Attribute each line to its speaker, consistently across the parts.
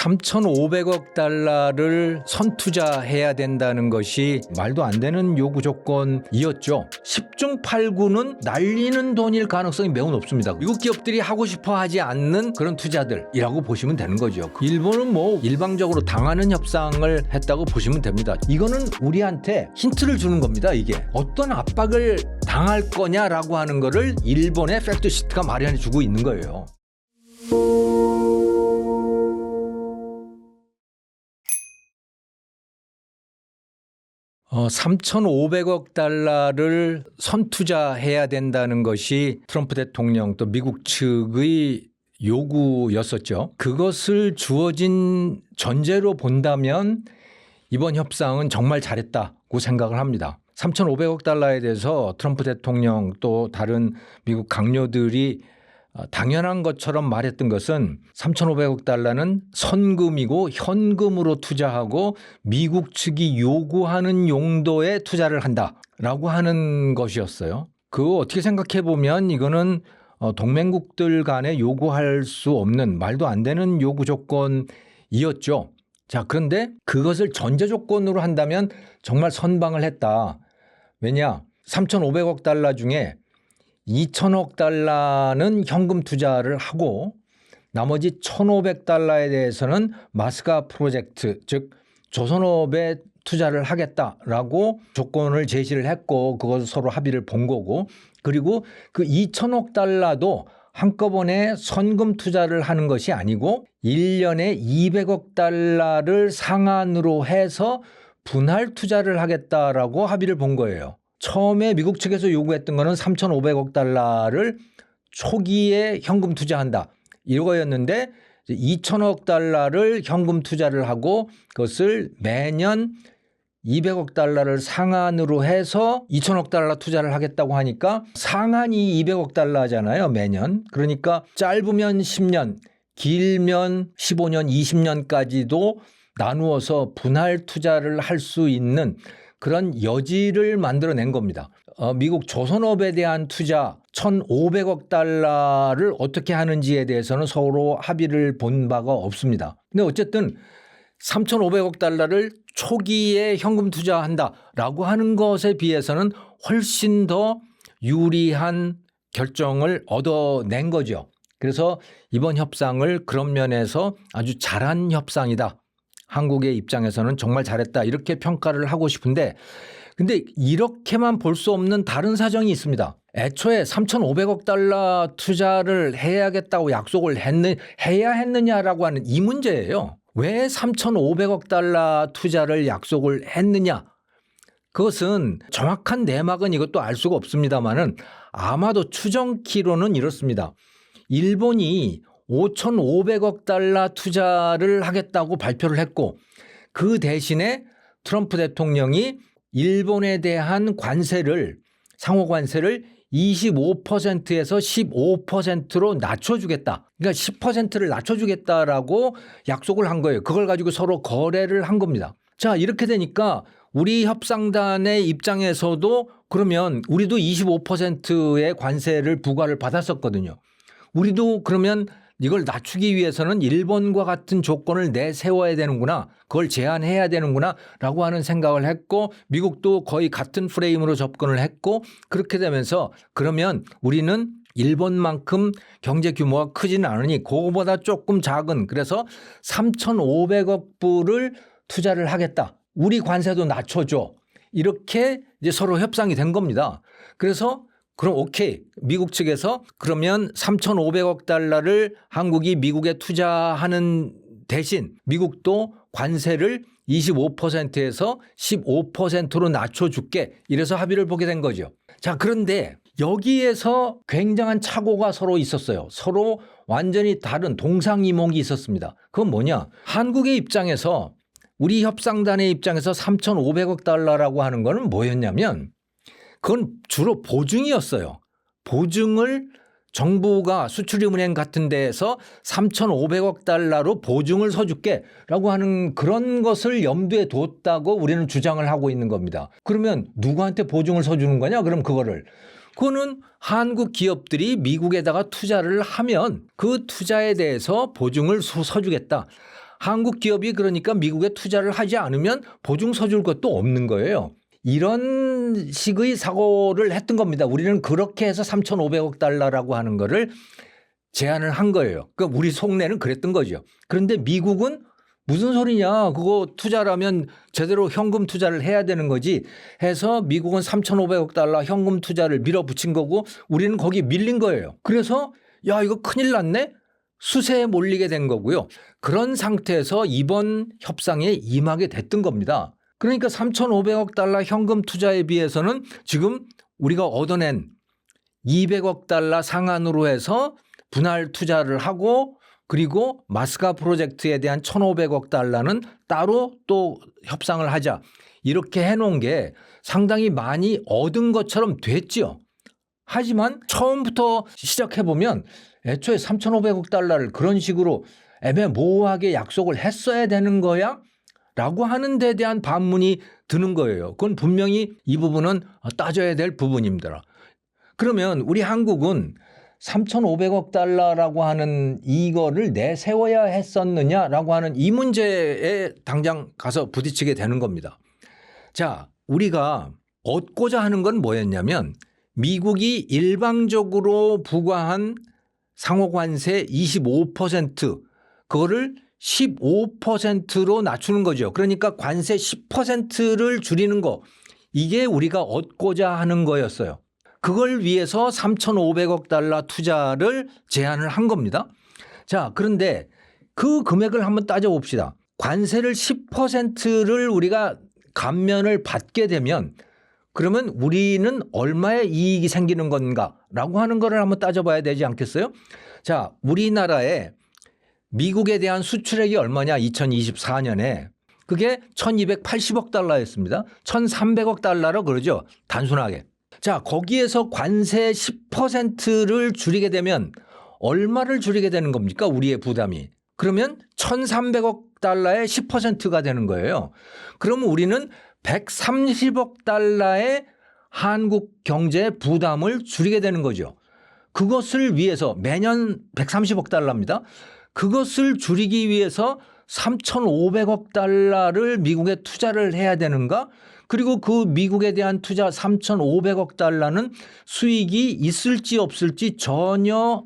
Speaker 1: 3,500억 달러를 선투자해야 된다는 것이 말도 안 되는 요구 조건이었죠. 10중 8구는 날리는 돈일 가능성이 매우 높습니다. 미국 기업들이 하고 싶어 하지 않는 그런 투자들이라고 보시면 되는 거죠. 일본은 뭐 일방적으로 당하는 협상을 했다고 보시면 됩니다. 이거는 우리한테 힌트를 주는 겁니다. 이게 어떤 압박을 당할 거냐라고 하는 거를 일본의 팩트시트가 마련해 주고 있는 거예요. 3,500억 달러를 선투자해야 된다는 것이 트럼프 대통령 또 미국 측의 요구였었죠. 그것을 주어진 전제로 본다면 이번 협상은 정말 잘했다고 생각을 합니다. 3,500억 달러에 대해서 트럼프 대통령 또 다른 미국 강요들이 당연한 것처럼 말했던 것은 3,500억 달러는 선금이고 현금으로 투자하고 미국 측이 요구하는 용도에 투자를 한다라고 하는 것이었어요. 그거 어떻게 생각해 보면 이거는 동맹국들 간에 요구할 수 없는 말도 안 되는 요구 조건이었죠. 자, 그런데 그것을 전제 조건으로 한다면 정말 선방을 했다. 왜냐? 3,500억 달러 중에 2,000억 달러는 현금 투자를 하고 나머지 1,500달러에 대해서는 마스가 프로젝트, 즉 조선업에 투자를 하겠다라고 조건을 제시를 했고 그것을 서로 합의를 본 거고, 그리고 그 2,000억 달러도 한꺼번에 선금 투자를 하는 것이 아니고 1년에 200억 달러를 상한으로 해서 분할 투자를 하겠다라고 합의를 본 거예요. 처음에 미국 측에서 요구했던 거는 3,500억 달러를 초기에 현금 투자한다 이거였는데 2,000억 달러를 현금 투자를 하고 그것을 매년 200억 달러를 상한으로 해서 2,000억 달러 투자를 하겠다고 하니까 상한이 200억 달러잖아요, 매년. 그러니까 짧으면 10년, 길면 15년, 20년까지도 나누어서 분할 투자를 할 수 있는 그런 여지를 만들어낸 겁니다. 미국 조선업에 대한 투자 1,500억 달러를 어떻게 하는지에 대해서는 서로 합의를 본 바가 없습니다. 근데 어쨌든 3,500억 달러를 초기에 현금 투자한다라고 하는 것에 비해서는 훨씬 더 유리한 결정을 얻어낸 거죠. 그래서 이번 협상을 그런 면에서 아주 잘한 협상이다. 한국의 입장에서는 정말 잘했다 이렇게 평가를 하고 싶은데, 근데 이렇게만 볼 수 없는 다른 사정이 있습니다. 애초에 3,500억 달러 투자를 해야겠다고 약속을 해야 했느냐라고 하는 이 문제예요. 왜 3,500억 달러 투자를 약속을 했느냐? 그것은 정확한 내막은 이것도 알 수가 없습니다만은 아마도 추정키로는 이렇습니다. 일본이 5,500억 달러 투자를 하겠다고 발표를 했고 그 대신에 트럼프 대통령이 일본에 대한 관세를 상호 관세를 25%에서 15%로 낮춰주겠다. 그러니까 10%를 낮춰주겠다라고 약속을 한 거예요. 그걸 가지고 서로 거래를 한 겁니다. 자, 이렇게 되니까 우리 협상단의 입장에서도 그러면 우리도 25%의 관세를 부과를 받았었거든요. 우리도 그러면 이걸 낮추기 위해서는 일본과 같은 조건을 내세워야 되는구나. 그걸 제한해야 되는구나 라고 하는 생각을 했고 미국도 거의 같은 프레임으로 접근을 했고 그렇게 되면서 그러면 우리는 일본만큼 경제 규모가 크지는 않으니 그거보다 조금 작은 그래서 3,500억 불을 투자를 하겠다. 우리 관세도 낮춰줘. 이렇게 이제 서로 협상이 된 겁니다. 그래서 그럼 오케이. 미국 측에서 그러면 3,500억 달러를 한국이 미국에 투자하는 대신 미국도 관세를 25%에서 15%로 낮춰줄게. 이래서 합의를 보게 된 거죠. 자, 그런데 여기에서 굉장한 착오가 서로 있었어요. 서로 완전히 다른 동상이몽이 있었습니다. 그건 뭐냐? 한국의 입장에서 우리 협상단의 입장에서 3,500억 달러라고 하는 거는 뭐였냐면 그건 주로 보증이었어요. 보증을 정부가 수출입은행 같은 데에서 3,500억 달러로 보증을 서줄게 라고 하는 그런 것을 염두에 뒀다고 우리는 주장을 하고 있는 겁니다. 그러면 누구한테 보증을 서주는 거냐? 그럼 그거는 한국 기업들이 미국에다가 투자를 하면 그 투자에 대해서 보증을 서주겠다. 한국 기업이 그러니까 미국에 투자를 하지 않으면 보증 서줄 것도 없는 거예요. 이런 식의 사고를 했던 겁니다. 우리는 그렇게 해서 3,500억 달러라고 하는 거를 제안을 한 거예요. 그러니까 우리 속내는 그랬던 거죠. 그런데 미국은 무슨 소리냐. 그거 투자라면 제대로 현금 투자를 해야 되는 거지 해서 미국은 3,500억 달러 현금 투자를 밀어붙인 거고 우리는 거기 밀린 거예요. 그래서 야 이거 큰일 났네. 수세에 몰리게 된 거고요. 그런 상태에서 이번 협상에 임하게 됐던 겁니다. 그러니까 3,500억 달러 현금 투자에 비해서는 지금 우리가 얻어낸 200억 달러 상한으로 해서 분할 투자를 하고 그리고 마스카 프로젝트에 대한 1,500억 달러는 따로 또 협상을 하자. 이렇게 해놓은 게 상당히 많이 얻은 것처럼 됐죠. 하지만 처음부터 시작해보면 애초에 3,500억 달러를 그런 식으로 애매모호하게 약속을 했어야 되는 거야? 라고 하는 데 대한 반문이 드는 거예요. 그건 분명히 이 부분은 따져야 될 부분입니다. 그러면 우리 한국은 3,500억 달러라고 하는 이거를 내세워야 했었느냐라고 하는 이 문제에 당장 가서 부딪히게 되는 겁니다. 자, 우리가 얻고자 하는 건 뭐였냐면 미국이 일방적으로 부과한 상호관세 25% 그거를 15%로 낮추는 거죠. 그러니까 관세 10%를 줄이는 거 이게 우리가 얻고자 하는 거였어요. 그걸 위해서 3,500억 달러 투자를 제안을 한 겁니다. 자, 그런데 그 금액을 한번 따져봅시다. 관세를 10%를 우리가 감면을 받게 되면 그러면 우리는 얼마의 이익이 생기는 건가라고 하는 거를 한번 따져봐야 되지 않겠어요? 자, 우리나라에 미국에 대한 수출액이 얼마냐 2024년에 그게 1,280억 달러였습니다. 1,300억 달러로 그러죠. 단순하게. 자, 거기에서 관세 10%를 줄이게 되면 얼마를 줄이게 되는 겁니까? 우리의 부담이. 그러면 1,300억 달러의 10%가 되는 거예요. 그러면 우리는 130억 달러의 한국 경제 부담을 줄이게 되는 거죠. 그것을 위해서 매년 130억 달러입니다. 그것을 줄이기 위해서 3,500억 달러를 미국에 투자를 해야 되는가? 그리고 그 미국에 대한 투자 3,500억 달러는 수익이 있을지 없을지 전혀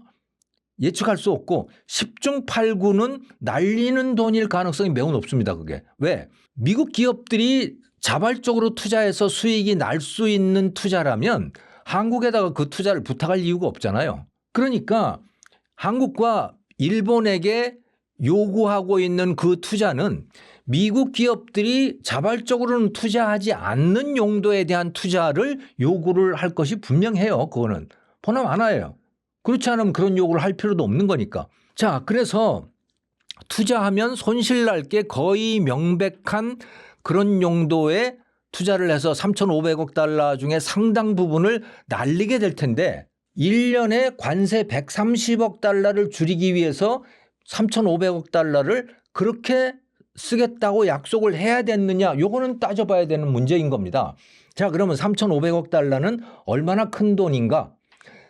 Speaker 1: 예측할 수 없고 10중 8구는 날리는 돈일 가능성이 매우 높습니다. 그게. 왜? 미국 기업들이 자발적으로 투자해서 수익이 날 수 있는 투자라면 한국에다가 그 투자를 부탁할 이유가 없잖아요. 그러니까 한국과 일본에게 요구하고 있는 그 투자는 미국 기업들이 자발적으로는 투자하지 않는 용도에 대한 투자를 요구를 할 것이 분명해요. 그거는 보나 마나예요. 그렇지 않으면 그런 요구를 할 필요도 없는 거니까. 자, 그래서 투자하면 손실 날 게 거의 명백한 그런 용도에 투자를 해서 3,500억 달러 중에 상당 부분을 날리게 될 텐데 1년에 관세 130억 달러를 줄이기 위해서 3,500억 달러를 그렇게 쓰겠다고 약속을 해야 됐느냐 요거는 따져봐야 되는 문제인 겁니다. 자, 그러면 3,500억 달러는 얼마나 큰 돈인가?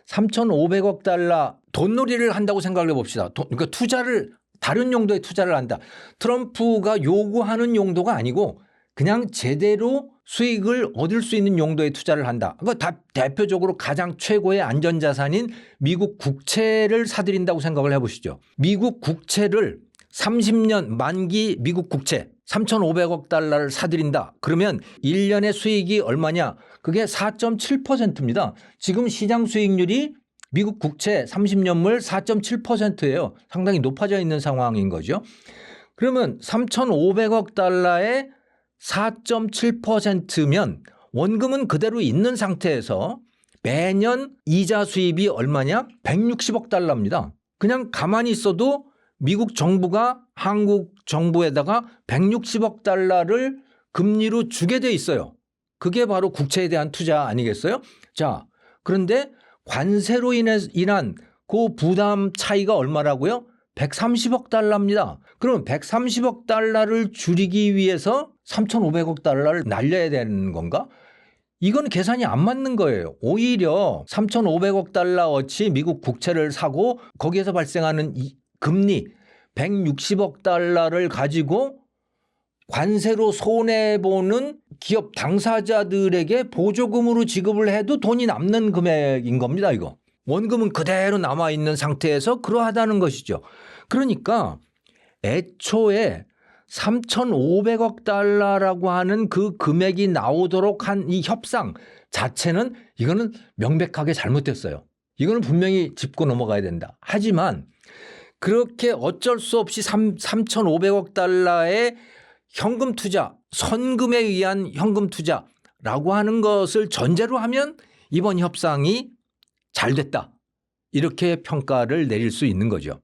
Speaker 1: 3,500억 달러 돈놀이를 한다고 생각해 봅시다. 그러니까 투자를 다른 용도에 투자를 한다. 트럼프가 요구하는 용도가 아니고 그냥 제대로 수익을 얻을 수 있는 용도에 투자를 한다. 그러니까 대표적으로 가장 최고의 안전자산인 미국 국채를 사들인다고 생각을 해보시죠. 미국 국채를 30년 만기 미국 국채 3,500억 달러를 사들인다. 그러면 1년의 수익이 얼마냐? 그게 4.7%입니다. 지금 시장 수익률이 미국 국채 30년물 4.7%예요. 상당히 높아져 있는 상황인 거죠. 그러면 3,500억 달러에 4.7%면 원금은 그대로 있는 상태에서 매년 이자 수입이 얼마냐? 160억 달러입니다. 그냥 가만히 있어도 미국 정부가 한국 정부에다가 160억 달러를 금리로 주게 돼 있어요. 그게 바로 국채에 대한 투자 아니겠어요? 자, 그런데 관세로 인한 그 부담 차이가 얼마라고요? 130억 달러입니다. 그럼 130억 달러를 줄이기 위해서 3,500억 달러를 날려야 되는 건가? 이건 계산이 안 맞는 거예요. 오히려 3,500억 달러어치 미국 국채를 사고 거기에서 발생하는 이 금리 160억 달러를 가지고 관세로 손해보는 기업 당사자들에게 보조금으로 지급을 해도 돈이 남는 금액인 겁니다. 이거. 원금은 그대로 남아있는 상태에서 그러하다는 것이죠. 그러니까 애초에 3,500억 달러라고 하는 그 금액이 나오도록 한 이 협상 자체는 이거는 명백하게 잘못됐어요. 이거는 분명히 짚고 넘어가야 된다. 하지만 그렇게 어쩔 수 없이 3,500억 달러의 현금 투자, 선금에 의한 현금 투자라고 하는 것을 전제로 하면 이번 협상이 잘 됐다. 이렇게 평가를 내릴 수 있는 거죠.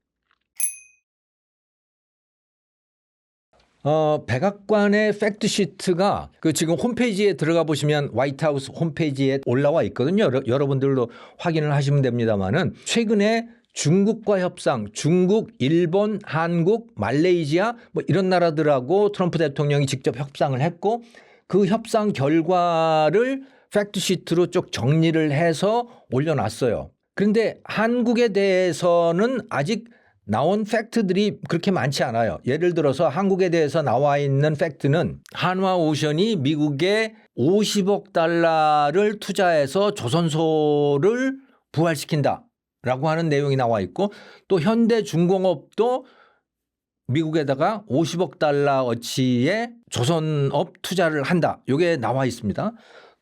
Speaker 1: 백악관의 팩트시트가 그 지금 홈페이지에 들어가 보시면 화이트하우스 홈페이지에 올라와 있거든요. 여러분들도 확인을 하시면 됩니다만은 최근에 중국과 협상, 중국, 일본, 한국, 말레이시아 뭐 이런 나라들하고 트럼프 대통령이 직접 협상을 했고 그 협상 결과를 팩트시트로 쭉 정리를 해서 올려놨어요. 그런데 한국에 대해서는 아직 나온 팩트들이 그렇게 많지 않아요. 예를 들어서 한국에 대해서 나와 있는 팩트는 한화오션이 미국에 50억 달러를 투자해서 조선소를 부활시킨다라고 하는 내용이 나와 있고 또 현대중공업도 미국에다가 50억 달러어치의 조선업 투자를 한다. 이게 나와 있습니다.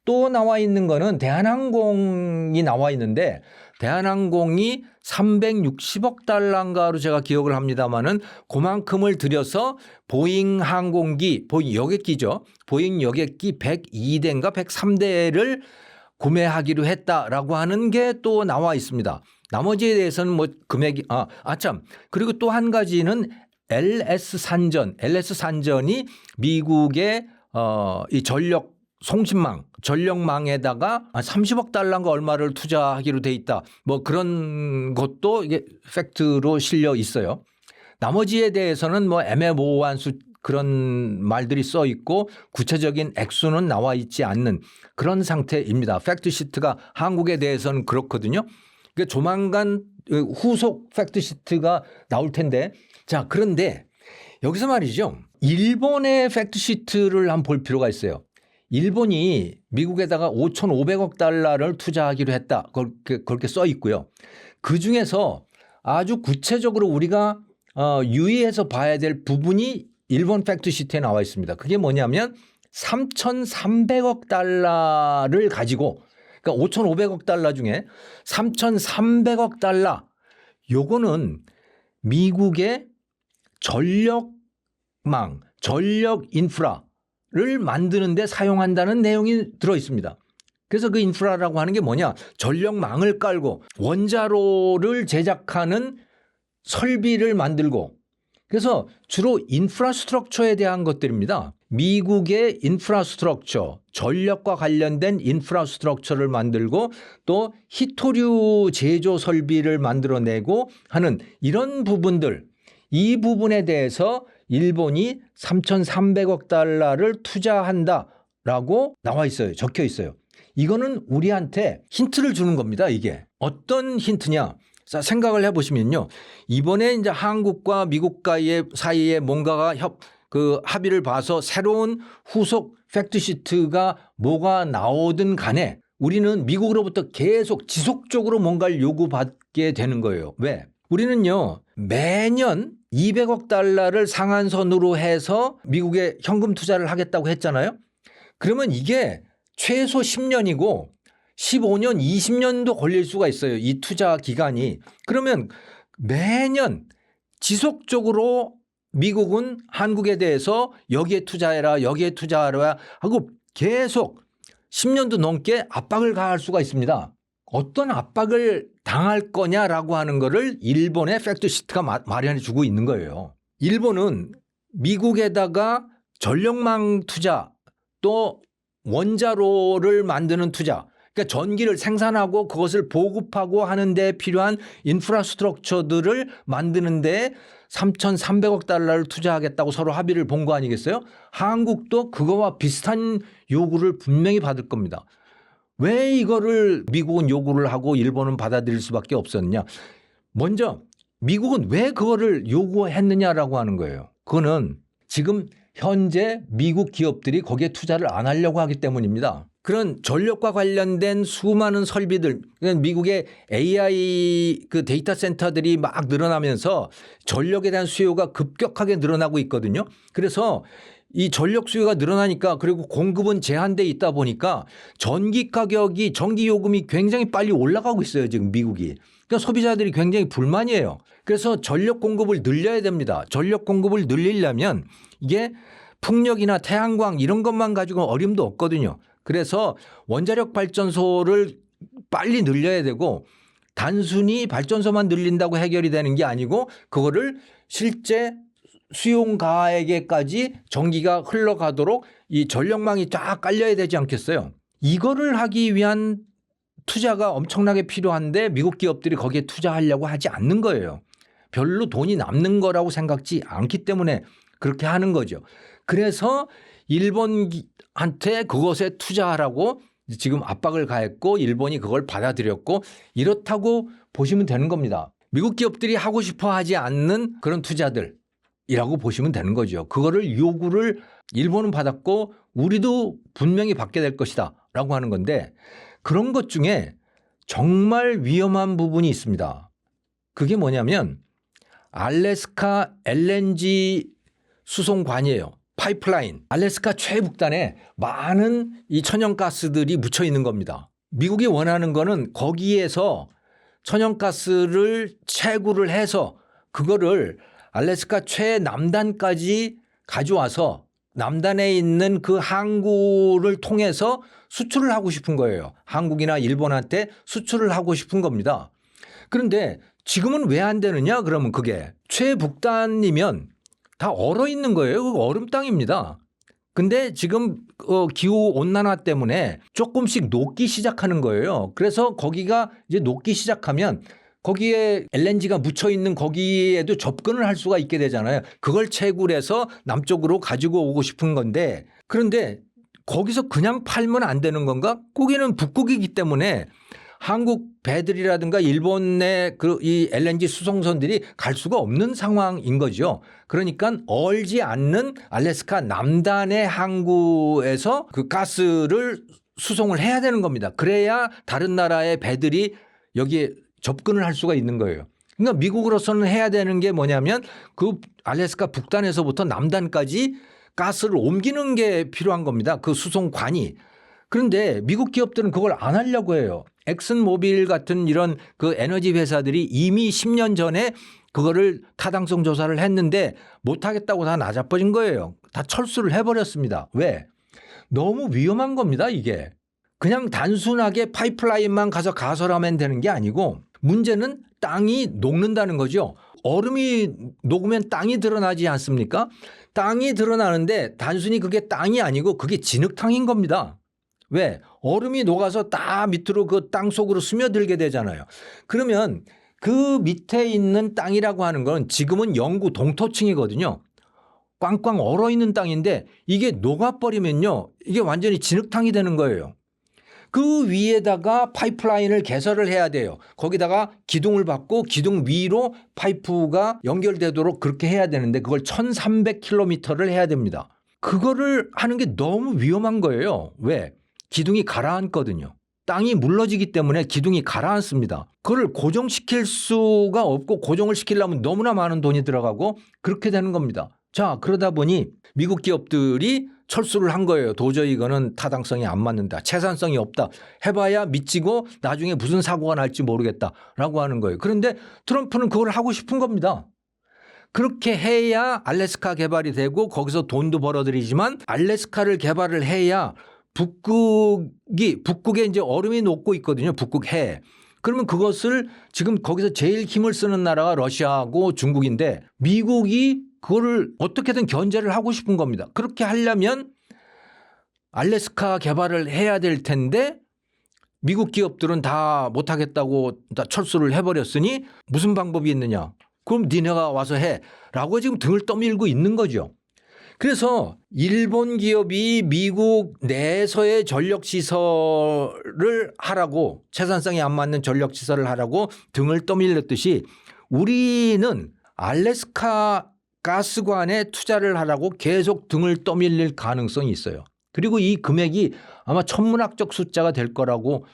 Speaker 1: 또 나와 있는 거는 대한항공이 나와 있는데 대한항공이 360억 달러인가로 제가 기억을 합니다마는 그만큼을 들여서 보잉 항공기, 보잉 여객기죠. 보잉 여객기 102대인가 103대를 구매하기로 했다라고 하는 게 또 나와 있습니다. 나머지에 대해서는 뭐 금액이 참 그리고 또 한 가지는 LS산전이 미국의 이 전력망에다가 30억 달러인가 얼마를 투자하기로 돼 있다. 뭐 그런 것도 이게 팩트로 실려 있어요. 나머지에 대해서는 뭐 애매모호한 그런 말들이 써 있고 구체적인 액수는 나와 있지 않는 그런 상태입니다. 팩트시트가 한국에 대해서는 그렇거든요. 그러니까 조만간 후속 팩트시트가 나올 텐데 자, 그런데 여기서 말이죠. 일본의 팩트시트를 한번 볼 필요가 있어요. 일본이 미국에다가 5,500억 달러를 투자하기로 했다. 그렇게 써 있고요. 그중에서 아주 구체적으로 우리가 유의해서 봐야 될 부분이 일본 팩트시트에 나와 있습니다. 그게 뭐냐면 3,300억 달러를 가지고 그러니까 5,500억 달러 중에 3,300억 달러 요거는 미국의 전력망, 전력 인프라를 만드는 데 사용한다는 내용이 들어 있습니다. 그래서 그 인프라라고 하는 게 뭐냐? 전력망을 깔고 원자로를 제작하는 설비를 만들고 그래서 주로 인프라스트럭처에 대한 것들입니다. 미국의 인프라스트럭처, 전력과 관련된 인프라스트럭처를 만들고 또 히토류 제조 설비를 만들어내고 하는 이런 부분들, 이 부분에 대해서 일본이 3,300억 달러를 투자한다라고 나와 있어요. 적혀 있어요. 이거는 우리한테 힌트를 주는 겁니다. 이게 어떤 힌트냐? 자, 생각을 해보시면요. 이번에 이제 한국과 미국과의 사이에 뭔가가 합의를 봐서 새로운 후속 팩트시트가 뭐가 나오든 간에 우리는 미국으로부터 계속 지속적으로 뭔가를 요구받게 되는 거예요. 왜? 우리는요, 매년 200억 달러를 상한선으로 해서 미국에 현금 투자를 하겠다고 했잖아요. 그러면 이게 최소 10년이고 15년, 20년도 걸릴 수가 있어요. 이 투자 기간이. 그러면 매년 지속적으로 미국은 한국에 대해서 여기에 투자해라, 여기에 투자하라 하고 계속 10년도 넘게 압박을 가할 수가 있습니다. 어떤 압박을 당할 거냐라고 하는 거를 일본의 팩트시트가 마련해 주고 있는 거예요. 일본은 미국에다가 전력망 투자 또 원자로를 만드는 투자 그러니까 전기를 생산하고 그것을 보급하고 하는 데 필요한 인프라스트럭처들을 만드는 데 3,300억 달러를 투자하겠다고 서로 합의를 본 거 아니겠어요? 한국도 그거와 비슷한 요구를 분명히 받을 겁니다. 왜 이거를 미국은 요구를 하고 일본은 받아들일 수밖에 없었냐? 먼저 미국은 왜 그거를 요구했느냐라고 하는 거예요. 그거는 지금 현재 미국 기업들이 거기에 투자를 안 하려고 하기 때문입니다. 그런 전력과 관련된 수많은 설비들, 미국의 AI 그 데이터 센터들이 막 늘어나면서 전력에 대한 수요가 급격하게 늘어나고 있거든요. 그래서 이 전력 수요가 늘어나니까 그리고 공급은 제한돼 있다 보니까 전기 가격이 전기 요금이 굉장히 빨리 올라가고 있어요. 지금 미국이. 그러니까 소비자들이 굉장히 불만이에요. 그래서 전력 공급을 늘려야 됩니다. 전력 공급을 늘리려면 이게 풍력이나 태양광 이런 것만 가지고 어림도 없거든요. 그래서 원자력 발전소를 빨리 늘려야 되고 단순히 발전소만 늘린다고 해결이 되는 게 아니고 그거를 실제 수용가에게까지 전기가 흘러가도록 이 전력망이 쫙 깔려야 되지 않겠어요? 이거를 하기 위한 투자가 엄청나게 필요한데 미국 기업들이 거기에 투자하려고 하지 않는 거예요. 별로 돈이 남는 거라고 생각지 않기 때문에 그렇게 하는 거죠. 그래서 일본한테 그것에 투자하라고 지금 압박을 가했고 일본이 그걸 받아들였고 이렇다고 보시면 되는 겁니다. 미국 기업들이 하고 싶어 하지 않는 그런 투자들이라고 보시면 되는 거죠. 그거를 요구를 일본은 받았고 우리도 분명히 받게 될 것이다 라고 하는 건데 그런 것 중에 정말 위험한 부분이 있습니다. 그게 뭐냐면 알래스카 LNG 수송관이에요. 파이프라인. 알래스카 최북단에 많은 이 천연가스들이 묻혀 있는 겁니다. 미국이 원하는 거는 거기에서 천연가스를 채굴을 해서 그거를 알래스카 최남단까지 가져와서 남단에 있는 그 항구를 통해서 수출을 하고 싶은 거예요. 한국이나 일본한테 수출을 하고 싶은 겁니다. 그런데 지금은 왜 안 되느냐? 그러면 그게 최북단이면 다 얼어 있는 거예요. 그 얼음 땅입니다. 근데 지금 기후 온난화 때문에 조금씩 녹기 시작하는 거예요. 그래서 거기가 이제 녹기 시작하면 거기에 LNG가 묻혀 있는 거기에도 접근을 할 수가 있게 되잖아요. 그걸 채굴해서 남쪽으로 가지고 오고 싶은 건데 그런데 거기서 그냥 팔면 안 되는 건가? 거기는 북극이기 때문에 한국 배들이라든가 일본의 이 LNG 수송선들이 갈 수가 없는 상황인 거죠. 그러니까 얼지 않는 알래스카 남단의 항구에서 그 가스를 수송을 해야 되는 겁니다. 그래야 다른 나라의 배들이 여기에 접근을 할 수가 있는 거예요. 그러니까 미국으로서는 해야 되는 게 뭐냐면 그 알래스카 북단에서부터 남단까지 가스를 옮기는 게 필요한 겁니다. 그 수송관이. 그런데 미국 기업들은 그걸 안 하려고 해요. 엑슨모빌 같은 이런 그 에너지 회사들이 이미 10년 전에 그거를 타당성 조사를 했는데 못하겠다고 다 나자빠진 거예요. 다 철수를 해버렸습니다. 왜? 너무 위험한 겁니다, 이게. 그냥 단순하게 파이프라인만 가서 가설하면 되는 게 아니고 문제는 땅이 녹는다는 거죠. 얼음이 녹으면 땅이 드러나지 않습니까? 땅이 드러나는데 단순히 그게 땅이 아니고 그게 진흙탕인 겁니다. 왜? 얼음이 녹아서 딱 밑으로 그 땅 속으로 스며들게 되잖아요. 그러면 그 밑에 있는 땅이라고 하는 건 지금은 영구 동토층이거든요. 꽝꽝 얼어 있는 땅인데 이게 녹아버리면요. 이게 완전히 진흙탕이 되는 거예요. 그 위에다가 파이프라인을 개설을 해야 돼요. 거기다가 기둥을 받고 기둥 위로 파이프가 연결되도록 그렇게 해야 되는데 그걸 1300km를 해야 됩니다. 그거를 하는 게 너무 위험한 거예요. 왜? 기둥이 가라앉거든요. 땅이 물러지기 때문에 기둥이 가라앉습니다. 그걸 고정시킬 수가 없고 고정을 시키려면 너무나 많은 돈이 들어가고 그렇게 되는 겁니다. 자, 그러다 보니 미국 기업들이 철수를 한 거예요. 도저히 이거는 타당성이 안 맞는다. 채산성이 없다. 해봐야 미치고 나중에 무슨 사고가 날지 모르겠다라고 하는 거예요. 그런데 트럼프는 그걸 하고 싶은 겁니다. 그렇게 해야 알래스카 개발이 되고 거기서 돈도 벌어들이지만 알래스카를 개발을 해야 북극에 이제 얼음이 녹고 있거든요. 북극해. 그러면 그것을 지금 거기서 제일 힘을 쓰는 나라가 러시아하고 중국인데 미국이 그거를 어떻게든 견제를 하고 싶은 겁니다. 그렇게 하려면 알래스카 개발을 해야 될 텐데 미국 기업들은 다 못하겠다고 다 철수를 해버렸으니 무슨 방법이 있느냐. 그럼 니네가 와서 해라고 지금 등을 떠밀고 있는 거죠. 그래서 일본 기업이 미국 내에서의 전력시설을 하라고 채산성이 안 맞는 전력시설을 하라고 등을 떠밀렸듯이 우리는 알래스카 가스관에 투자를 하라고 계속 등을 떠밀릴 가능성이 있어요. 그리고 이 금액이 아마 천문학적 숫자가 될 거라고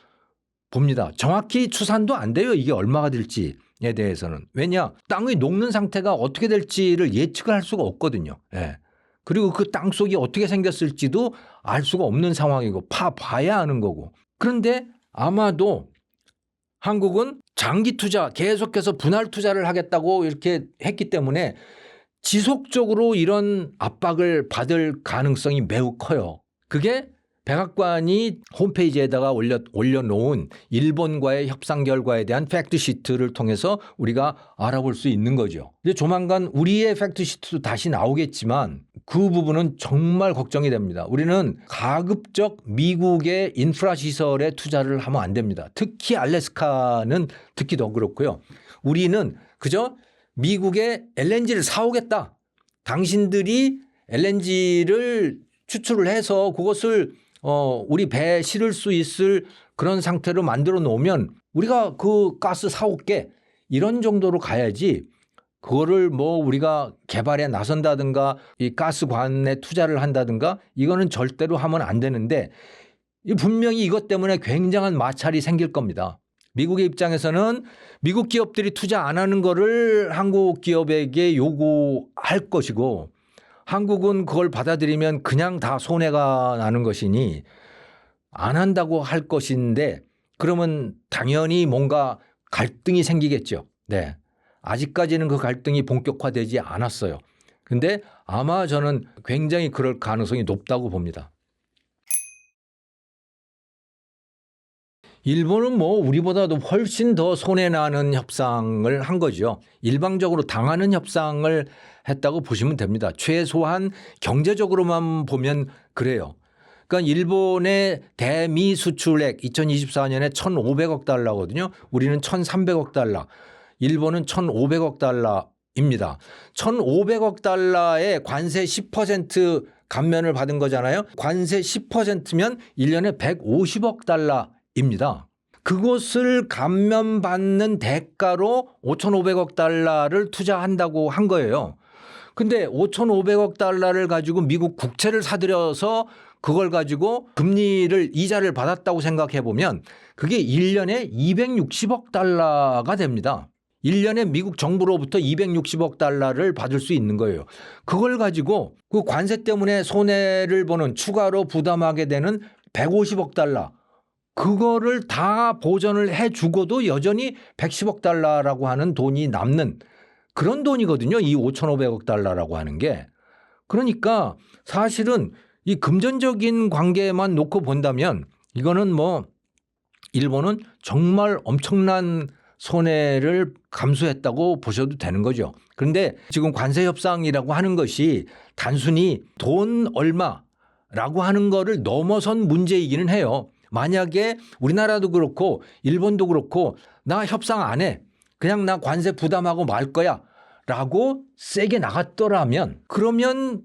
Speaker 1: 봅니다. 정확히 추산도 안 돼요. 이게 얼마가 될지에 대해서는. 왜냐? 땅의 녹는 상태가 어떻게 될지를 예측을 할 수가 없거든요. 예. 그리고 그 땅 속이 어떻게 생겼을지도 알 수가 없는 상황이고 봐야 아는 거고. 그런데 아마도 한국은 장기 투자 계속해서 분할 투자를 하겠다고 이렇게 했기 때문에 지속적으로 이런 압박을 받을 가능성이 매우 커요. 그게 백악관이 홈페이지에다가 올려놓은 일본과의 협상 결과에 대한 팩트시트를 통해서 우리가 알아볼 수 있는 거죠. 이제 조만간 우리의 팩트시트도 다시 나오겠지만 그 부분은 정말 걱정이 됩니다. 우리는 가급적 미국의 인프라 시설에 투자를 하면 안 됩니다. 특히 알래스카는 특히 더 그렇고요. 우리는 그저 미국의 LNG를 사오겠다. 당신들이 LNG를 추출을 해서 그것을 우리 배에 실을 수 있을 그런 상태로 만들어 놓으면 우리가 그 가스 사올게 이런 정도로 가야지 그거를 뭐 우리가 개발에 나선다든가 이 가스관에 투자를 한다든가 이거는 절대로 하면 안 되는데 분명히 이것 때문에 굉장한 마찰이 생길 겁니다. 미국의 입장에서는 미국 기업들이 투자 안 하는 거를 한국 기업에게 요구할 것이고 한국은 그걸 받아들이면 그냥 다 손해가 나는 것이니 안 한다고 할 것인데 그러면 당연히 뭔가 갈등이 생기겠죠. 네. 아직까지는 그 갈등이 본격화되지 않았어요. 근데 아마 저는 굉장히 그럴 가능성이 높다고 봅니다. 일본은 뭐 우리보다도 훨씬 더 손해나는 협상을 한 거죠. 일방적으로 당하는 협상을 했다고 보시면 됩니다. 최소한 경제적으로만 보면 그래요. 그러니까 일본의 대미 수출액 2024년에 1,500억 달러거든요. 우리는 1,300억 달러. 일본은 1,500억 달러입니다. 1,500억 달러에 관세 10% 감면을 받은 거잖아요. 관세 10%면 1년에 150억 달러입니다. 그것을 감면받는 대가로 5,500억 달러를 투자한다고 한 거예요. 근데 5,500억 달러를 가지고 미국 국채를 사들여서 그걸 가지고 금리를 이자를 받았다고 생각해 보면 그게 1년에 260억 달러가 됩니다. 1년에 미국 정부로부터 260억 달러를 받을 수 있는 거예요. 그걸 가지고 그 관세 때문에 손해를 보는 추가로 부담하게 되는 150억 달러 그거를 다 보전을 해 주고도 여전히 110억 달러라고 하는 돈이 남는 그런 돈이거든요. 이 5,500억 달러라고 하는 게. 그러니까 사실은 이 금전적인 관계만 놓고 본다면 이거는 뭐 일본은 정말 엄청난 손해를 감수했다고 보셔도 되는 거죠. 그런데 지금 관세 협상이라고 하는 것이 단순히 돈 얼마라고 하는 거를 넘어선 문제이기는 해요. 만약에 우리나라도 그렇고 일본도 그렇고 나 협상 안 해. 그냥 나 관세 부담하고 말 거야 라고 세게 나갔더라면 그러면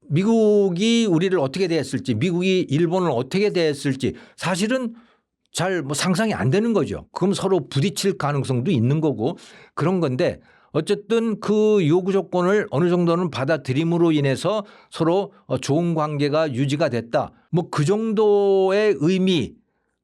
Speaker 1: 미국이 우리를 어떻게 대했을지 미국이 일본을 어떻게 대했을지 사실은 잘 뭐 상상이 안 되는 거죠. 그럼 서로 부딪힐 가능성도 있는 거고 그런 건데 어쨌든 그 요구 조건을 어느 정도는 받아들임으로 인해서 서로 좋은 관계가 유지가 됐다. 뭐 그 정도의 의미,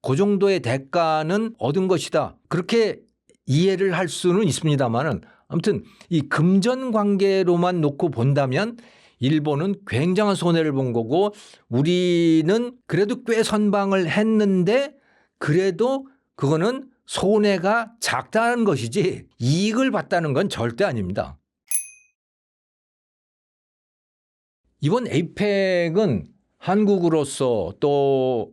Speaker 1: 그 정도의 대가는 얻은 것이다. 그렇게 이해를 할 수는 있습니다만은 아무튼 이 금전 관계로만 놓고 본다면 일본은 굉장한 손해를 본 거고 우리는 그래도 꽤 선방을 했는데 그래도 그거는 손해가 작다는 것이지 이익을 봤다는 건 절대 아닙니다. 이번 에이펙은 한국으로서 또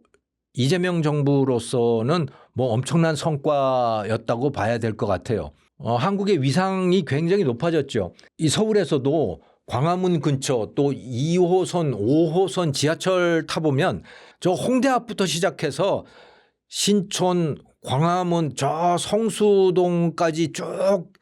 Speaker 1: 이재명 정부로서는 뭐 엄청난 성과였다고 봐야 될 것 같아요. 한국의 위상이 굉장히 높아졌죠. 이 서울에서도 광화문 근처 또 2호선, 5호선 지하철 타보면 저 홍대 앞부터 시작해서 신촌, 광화문, 저 성수동까지 쭉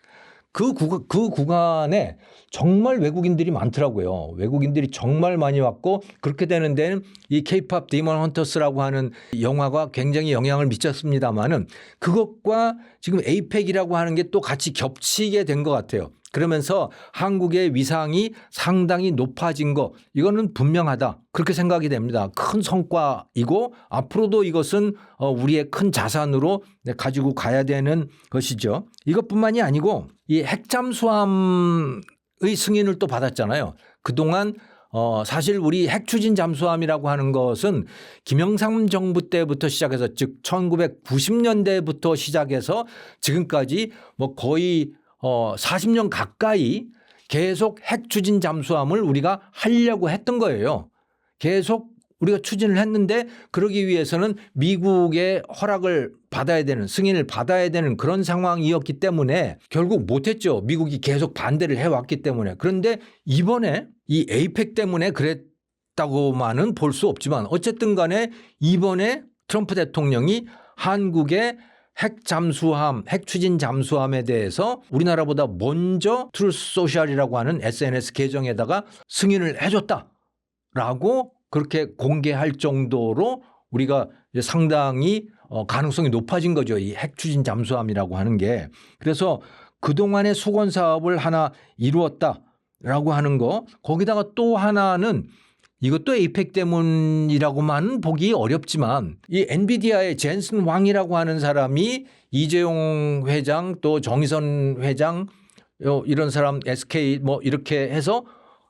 Speaker 1: 그 구간에 정말 외국인들이 많더라고요. 외국인들이 정말 많이 왔고 그렇게 되는 데는 이 K-팝 디먼 헌터스라고 하는 영화가 굉장히 영향을 미쳤습니다만은 그것과 지금 에이펙이라고 하는 게 또 같이 겹치게 된 것 같아요. 그러면서 한국의 위상이 상당히 높아진 거 이거는 분명하다. 그렇게 생각이 됩니다. 큰 성과이고 앞으로도 이것은 우리의 큰 자산으로 가지고 가야 되는 것이죠. 이것뿐만이 아니고 이 핵잠수함의 승인을 또 받았잖아요. 그동안 사실 우리 핵추진 잠수함이라고 하는 것은 김영삼 정부 때부터 시작해서 즉 1990년대부터 시작해서 지금까지 뭐 거의 40년 가까이 계속 핵추진 잠수함을 우리가 하려고 했던 거예요. 계속 우리가 추진을 했는데 그러기 위해서는 미국의 허락을 받아야 되는 승인을 받아야 되는 그런 상황이었기 때문에 결국 못했죠. 미국이 계속 반대를 해왔기 때문에. 그런데 이번에 이 에이펙 때문에 그랬다고만은 볼 수 없지만 어쨌든 간에 이번에 트럼프 대통령이 한국의 핵추진 잠수함에 대해서 우리나라보다 먼저 트루스 소셜이라고 하는 SNS 계정에다가 승인을 해줬다라고 그렇게 공개할 정도로 우리가 상당히 가능성이 높아진 거죠. 이 핵추진 잠수함이라고 하는 게. 그래서 그동안의 수건 사업을 하나 이루었다라고 하는 거. 거기다가 또 하나는 이것도 에이펙 때문이라고만 보기 어렵지만 이 엔비디아의 젠슨 왕이라고 하는 사람이 이재용 회장 또 정의선 회장 이런 사람 SK 뭐 이렇게 해서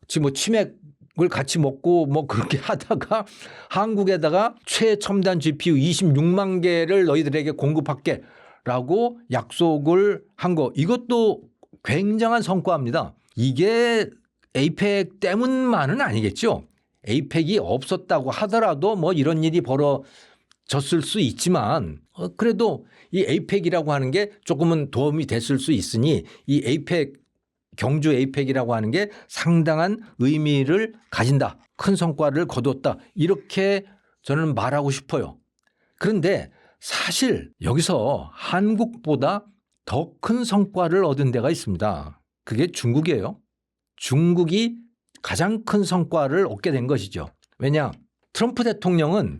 Speaker 1: 지금 뭐 치맥을 같이 먹고 뭐 그렇게 하다가 한국에다가 최첨단 GPU 26만 개를 너희들에게 공급할게라고 약속을 한 거 이것도 굉장한 성과입니다. 이게 에이펙 때문만은 아니겠죠. 에이펙이 없었다고 하더라도 뭐 이런 일이 벌어졌을 수 있지만 그래도 이 에이펙이라고 하는 게 조금은 도움이 됐을 수 있으니 이 에이펙 경주 에이펙이라고 하는 게 상당한 의미를 가진다. 큰 성과를 거뒀다. 이렇게 저는 말하고 싶어요. 그런데 사실 여기서 한국보다 더 큰 성과를 얻은 데가 있습니다. 그게 중국이에요. 중국이 가장 큰 성과를 얻게 된 것이죠. 왜냐? 트럼프 대통령은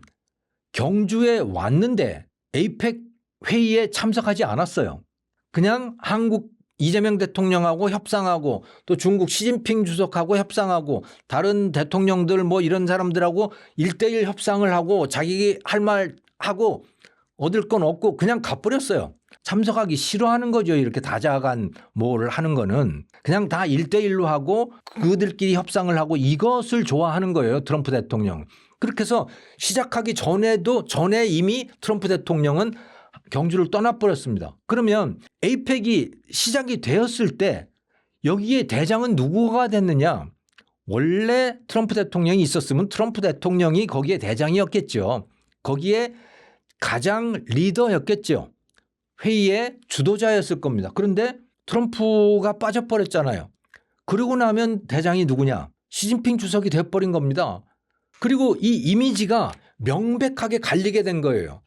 Speaker 1: 경주에 왔는데 에이펙 회의에 참석하지 않았어요. 그냥 한국 이재명 대통령하고 협상하고 또 중국 시진핑 주석하고 협상하고 다른 대통령들 뭐 이런 사람들하고 1대1 협상을 하고 자기 할 말 하고 얻을 건 없고 그냥 가버렸어요. 참석하기 싫어하는 거죠. 이렇게 다자간 뭐를 하는 거는. 그냥 다 1대1로 하고 그들끼리 협상을 하고 이것을 좋아하는 거예요. 트럼프 대통령. 그렇게 해서 시작하기 전에 이미 트럼프 대통령은 경주를 떠나버렸습니다. 그러면 에이펙이 시작이 되었을 때 여기에 대장은 누구가 됐느냐. 원래 트럼프 대통령이 있었으면 트럼프 대통령이 거기에 대장이었겠죠. 거기에 가장 리더였겠죠. 회의의 주도자였을 겁니다. 그런데 트럼프가 빠져버렸잖아요. 그러고 나면 대장이 누구냐? 시진핑 주석이 돼버린 겁니다. 그리고 이 이미지가 명백하게 갈리게 된 거예요.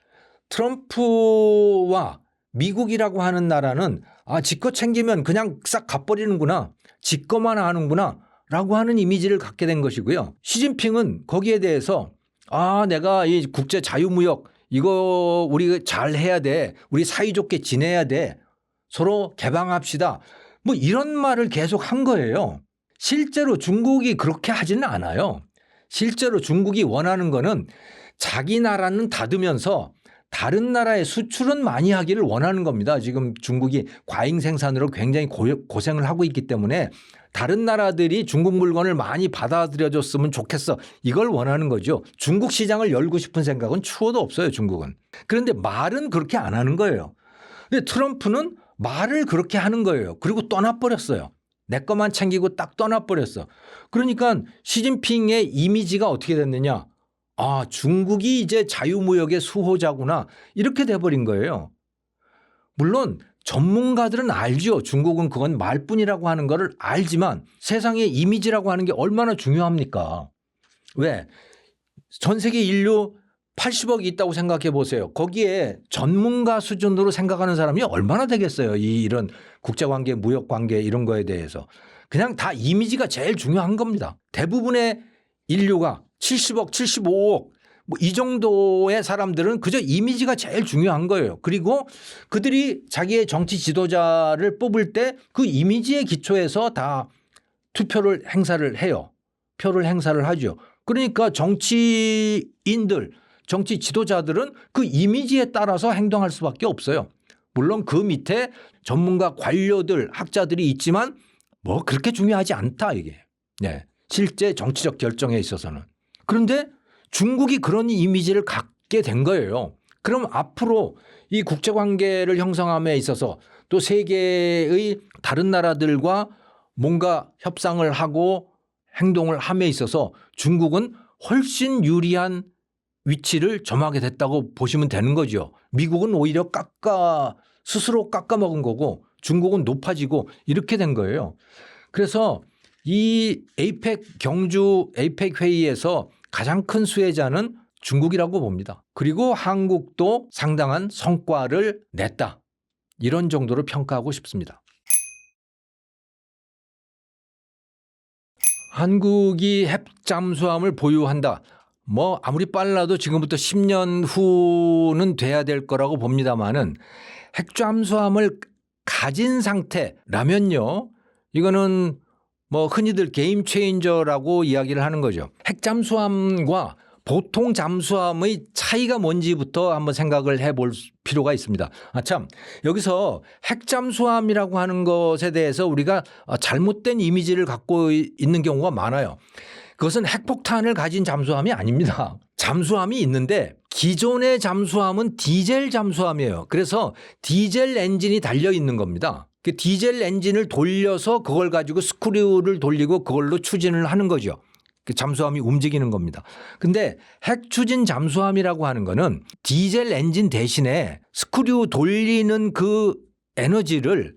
Speaker 1: 트럼프와 미국이라고 하는 나라는 지껏 챙기면 그냥 싹 가버리는구나. 지꺼만 하는구나. 라고 하는 이미지를 갖게 된 것이고요. 시진핑은 거기에 대해서 내가 이 국제 자유무역 이거 우리 잘 해야 돼. 우리 사이좋게 지내야 돼. 서로 개방합시다. 뭐 이런 말을 계속 한 거예요. 실제로 중국이 그렇게 하지는 않아요. 실제로 중국이 원하는 거는 자기 나라는 닫으면서 다른 나라의 수출은 많이 하기를 원하는 겁니다. 지금 중국이 과잉 생산으로 굉장히 고생을 하고 있기 때문에 다른 나라들이 중국 물건을 많이 받아들여줬으면 좋겠어. 이걸 원하는 거죠. 중국 시장을 열고 싶은 생각은 추호도 없어요. 중국은. 그런데 말은 그렇게 안 하는 거예요. 근데 트럼프는 말을 그렇게 하는 거예요. 그리고 떠나버렸어요. 내 것만 챙기고 딱 떠나버렸어. 그러니까 시진핑의 이미지가 어떻게 됐느냐. 중국이 이제 자유무역의 수호자구나. 이렇게 돼버린 거예요. 물론 전문가들은 알죠. 중국은 그건 말뿐이라고 하는 거를 알지만 세상의 이미지라고 하는 게 얼마나 중요합니까? 왜? 전 세계 인류 80억이 있다고 생각해 보세요. 거기에 전문가 수준으로 생각하는 사람이 얼마나 되겠어요. 이런 국제관계, 무역관계 이런 거에 대해서. 그냥 다 이미지가 제일 중요한 겁니다. 대부분의 인류가 70억, 75억 뭐 이 정도의 사람들은 그저 이미지가 제일 중요한 거예요. 그리고 그들이 자기의 정치 지도자를 뽑을 때 그 이미지에 기초해서 다 투표를 행사를 해요. 표를 행사를 하죠. 그러니까 정치인들, 정치 지도자들은 그 이미지에 따라서 행동할 수밖에 없어요. 물론 그 밑에 전문가 관료들, 학자들이 있지만 뭐 그렇게 중요하지 않다 이게. 네. 실제 정치적 결정에 있어서는. 그런데 중국이 그런 이미지를 갖게 된 거예요. 그럼 앞으로 이 국제관계를 형성함에 있어서 또 세계의 다른 나라들과 뭔가 협상을 하고 행동을 함에 있어서 중국은 훨씬 유리한 위치를 점하게 됐다고 보시면 되는 거죠. 미국은 오히려 스스로 깎아먹은 거고 중국은 높아지고 이렇게 된 거예요. 그래서 이 에이펙 회의에서 가장 큰 수혜자는 중국이라고 봅니다. 그리고 한국도 상당한 성과를 냈다. 이런 정도로 평가하고 싶습니다. 한국이 핵 잠수함을 보유한다. 뭐 아무리 빨라도 지금부터 10년 후는 돼야 될 거라고 봅니다만은 핵 잠수함을 가진 상태라면요. 이거는 뭐 흔히들 게임 체인저라고 이야기를 하는 거죠. 핵 잠수함과 보통 잠수함의 차이가 뭔지부터 한번 생각을 해볼 필요가 있습니다. 참 여기서 핵 잠수함이라고 하는 것에 대해서 우리가 잘못된 이미지를 갖고 있는 경우가 많아요. 그것은 핵폭탄을 가진 잠수함이 아닙니다. 잠수함이 있는데 기존의 잠수함은 디젤 잠수함이에요. 그래서 디젤 엔진이 달려 있는 겁니다. 그 디젤 엔진을 돌려서 그걸 가지고 스크류를 돌리고 그걸로 추진을 하는 거죠. 그 잠수함이 움직이는 겁니다. 근데 핵 추진 잠수함이라고 하는 거는 디젤 엔진 대신에 스크류 돌리는 그 에너지를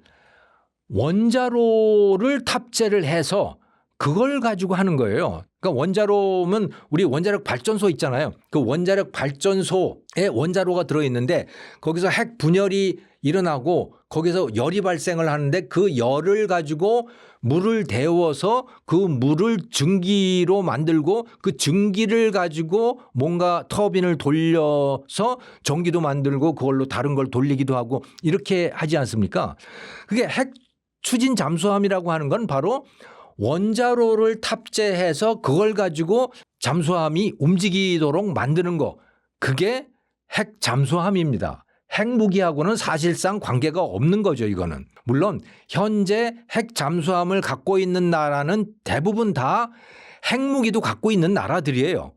Speaker 1: 원자로를 탑재를 해서 그걸 가지고 하는 거예요. 그러니까 원자로면 우리 원자력 발전소 있잖아요. 그 원자력 발전소에 원자로가 들어있는데 거기서 핵 분열이 일어나고 거기서 열이 발생을 하는데 그 열을 가지고 물을 데워서 그 물을 증기로 만들고 그 증기를 가지고 뭔가 터빈을 돌려서 전기도 만들고 그걸로 다른 걸 돌리기도 하고 이렇게 하지 않습니까? 그게 핵 추진 잠수함이라고 하는 건 바로 원자로를 탑재해서 그걸 가지고 잠수함이 움직이도록 만드는 거. 그게 핵 잠수함입니다. 핵무기하고는 사실상 관계가 없는 거죠, 이거는. 물론 현재 핵 잠수함을 갖고 있는 나라는 대부분 다 핵무기도 갖고 있는 나라들이에요.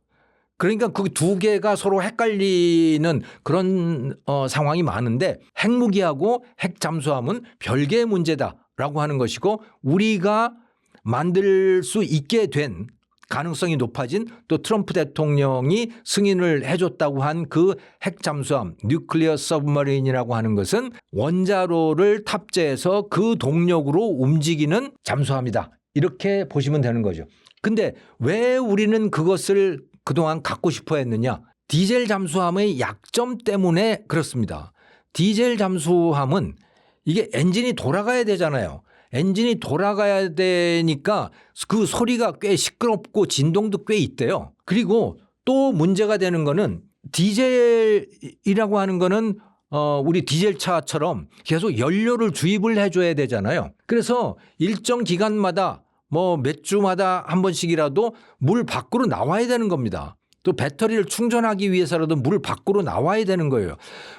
Speaker 1: 그러니까 그 두 개가 서로 헷갈리는 그런 상황이 많은데 핵무기하고 핵 잠수함은 별개의 문제다라고 하는 것이고 우리가 만들 수 있게 된 가능성이 높아진 또 트럼프 대통령이 승인을 해줬다고 한 그 핵 잠수함 뉴클리어 서브머린이라고 하는 것은 원자로를 탑재해서 그 동력으로 움직이는 잠수함이다. 이렇게 보시면 되는 거죠. 근데 왜 우리는 그것을 그동안 갖고 싶어 했느냐? 디젤 잠수함의 약점 때문에 그렇습니다. 디젤 잠수함은 이게 엔진이 돌아가야 되잖아요. 엔진이 돌아가야 되니까 그 소리가 꽤 시끄럽고 진동도 꽤 있대요. 그리고 또 문제가 되는 거는 디젤이라고 하는 거는 우리 디젤차처럼 계속 연료를 주입을 해줘야 되잖아요. 그래서 일정 기간마다 뭐 몇 주마다 한 번씩이라도 물 밖으로 나와야 되는 겁니다. 또 배터리를 충전하기 위해서라도 물 밖으로 나와야 되는 거예요.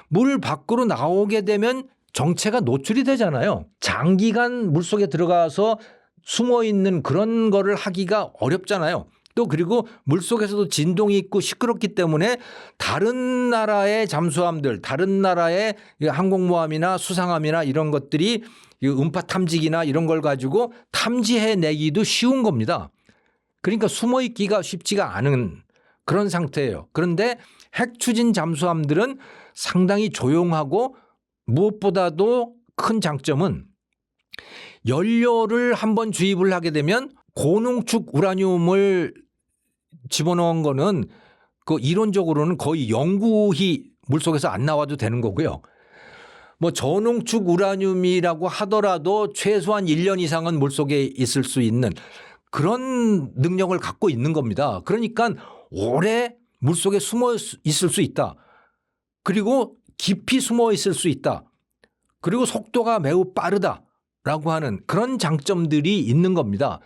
Speaker 1: 물 밖으로 나오게 되면 정체가 노출이 되잖아요. 장기간 물속에 들어가서 숨어 있는 그런 거를 하기가 어렵잖아요. 또 그리고 물속에서도 진동이 있고 시끄럽기 때문에 다른 나라의 잠수함들, 다른 나라의 항공모함이나 수상함이나 이런 것들이 음파 탐지기나 이런 걸 가지고 탐지해내기도 쉬운 겁니다. 그러니까 숨어 있기가 쉽지가 않은 그런 상태예요. 그런데 핵 추진 잠수함들은 상당히 조용하고 무엇보다도 큰 장점은 연료를 한번 주입을 하게 되면 고농축 우라늄을 집어넣은 거는 그 이론적으로는 거의 영구히 물속에서 안 나와도 되는 거고요. 뭐 저농축 우라늄이라고 하더라도 최소한 1년 이상은 물속에 있을 수 있는 그런 능력을 갖고 있는 겁니다. 그러니까 오래 물속에 숨어 있을 수 있다. 그리고 깊이 숨어 있을 수 있다. 그리고 속도가 매우 빠르다라고 하는 그런 장점들이 있는 겁니다.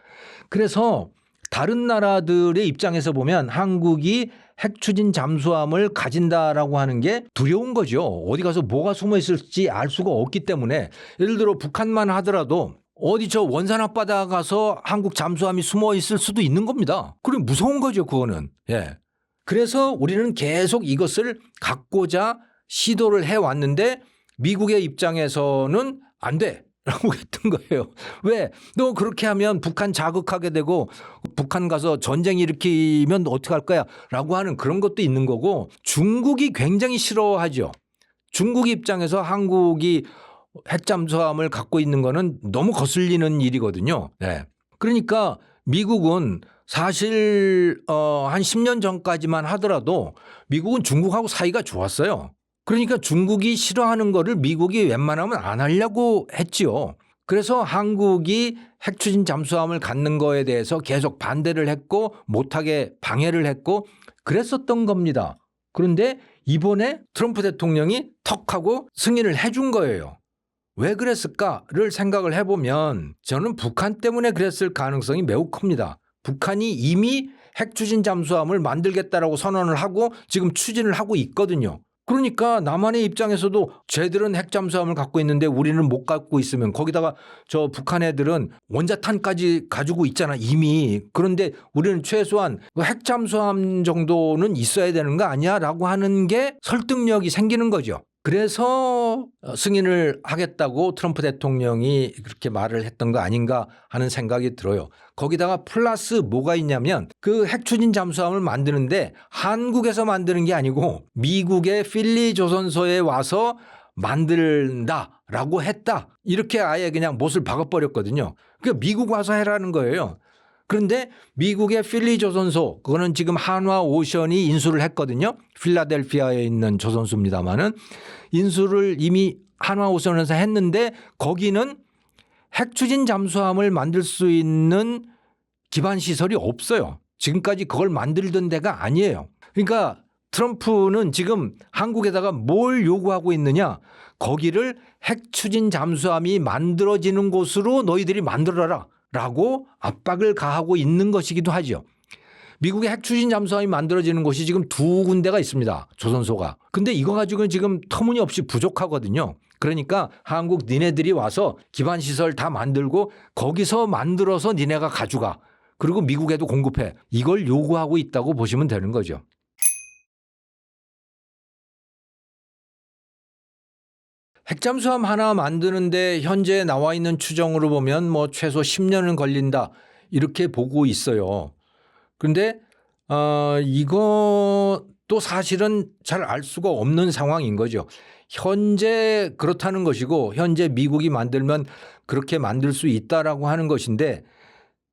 Speaker 1: 그래서 다른 나라들의 입장에서 보면 한국이 핵추진 잠수함을 가진다라고 하는 게 두려운 거죠. 어디 가서 뭐가 숨어 있을지 알 수가 없기 때문에 예를 들어 북한만 하더라도 어디 저 원산 앞바다 가서 한국 잠수함이 숨어 있을 수도 있는 겁니다. 그리고 무서운 거죠, 그거는. 예. 그래서 우리는 계속 이것을 갖고자 시도를 해왔는데 미국의 입장에서는 안 돼. 라고 했던 거예요. 왜? 너 그렇게 하면 북한 자극하게 되고 북한 가서 전쟁 일으키면 어떡할 거야? 라고 하는 그런 것도 있는 거고 중국이 굉장히 싫어하죠. 중국 입장에서 한국이 핵잠수함을 갖고 있는 거는 너무 거슬리는 일이거든요. 네. 그러니까 미국은 사실 한 10년 전까지만 하더라도 미국은 중국하고 사이가 좋았어요. 그러니까 중국이 싫어하는 거를 미국이 웬만하면 안 하려고 했지요. 그래서 한국이 핵추진 잠수함을 갖는 거에 대해서 계속 반대를 했고 못하게 방해를 했고 그랬었던 겁니다. 그런데 이번에 트럼프 대통령이 턱 하고 승인을 해준 거예요. 왜 그랬을까를 생각을 해보면 저는 북한 때문에 그랬을 가능성이 매우 큽니다. 북한이 이미 핵추진 잠수함을 만들겠다라고 선언을 하고 지금 추진을 하고 있거든요. 그러니까 남한의 입장에서도 쟤들은 핵잠수함을 갖고 있는데 우리는 못 갖고 있으면 거기다가 저 북한 애들은 원자탄까지 가지고 있잖아 이미. 그런데 우리는 최소한 핵잠수함 정도는 있어야 되는 거 아니야? 라고 하는 게 설득력이 생기는 거죠. 그래서 승인을 하겠다고 트럼프 대통령이 그렇게 말을 했던 거 아닌가 하는 생각이 들어요. 거기다가 플러스 뭐가 있냐면 그 핵추진 잠수함을 만드는데 한국에서 만드는 게 아니고 미국의 필리 조선소에 와서 만든다라고 했다. 이렇게 아예 그냥 못을 박아버렸거든요. 그러니까 미국 와서 해라는 거예요. 그런데 미국의 필리 조선소 그거는 지금 한화 오션이 인수를 했거든요. 필라델피아에 있는 조선소입니다마는 인수를 이미 한화 오션에서 했는데 거기는 핵추진 잠수함을 만들 수 있는 기반 시설이 없어요. 지금까지 그걸 만들던 데가 아니에요. 그러니까 트럼프는 지금 한국에다가 뭘 요구하고 있느냐. 거기를 핵추진 잠수함이 만들어지는 곳으로 너희들이 만들어라. 라고 압박을 가하고 있는 것이기도 하죠. 미국의 핵추진 잠수함이 만들어지는 곳이 지금 2군데가 있습니다. 조선소가. 근데 이거 가지고는 지금 터무니없이 부족하거든요. 그러니까 한국 니네들이 와서 기반시설 다 만들고 거기서 만들어서 니네가 가져가. 그리고 미국에도 공급해. 이걸 요구하고 있다고 보시면 되는 거죠. 핵잠수함 하나 만드는데 현재 나와 있는 추정으로 보면 뭐 최소 10년은 걸린다 이렇게 보고 있어요. 그런데 이것도 사실은 잘 알 수가 없는 상황인 거죠. 현재 그렇다는 것이고 현재 미국이 만들면 그렇게 만들 수 있다라고 하는 것인데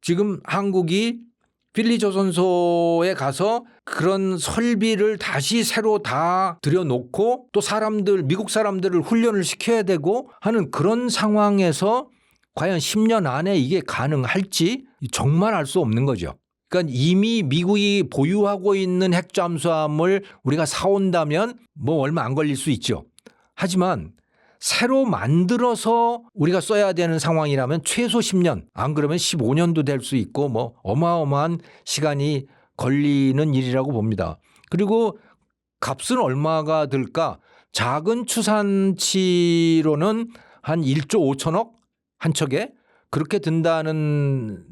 Speaker 1: 지금 한국이 필리 조선소에 가서 그런 설비를 다시 새로 다 들여놓고 또 사람들 미국 사람들을 훈련을 시켜야 되고 하는 그런 상황에서 과연 10년 안에 이게 가능할지 정말 알 수 없는 거죠. 그러니까 이미 미국이 보유하고 있는 핵잠수함을 우리가 사온다면 뭐 얼마 안 걸릴 수 있죠. 하지만 새로 만들어서 우리가 써야 되는 상황이라면 최소 10년 안 그러면 15년도 될 수 있고 뭐 어마어마한 시간이 걸리는 일이라고 봅니다. 그리고 값은 얼마가 들까? 작은 추산치로는 한 1조 5천억 한 척에 그렇게 든다는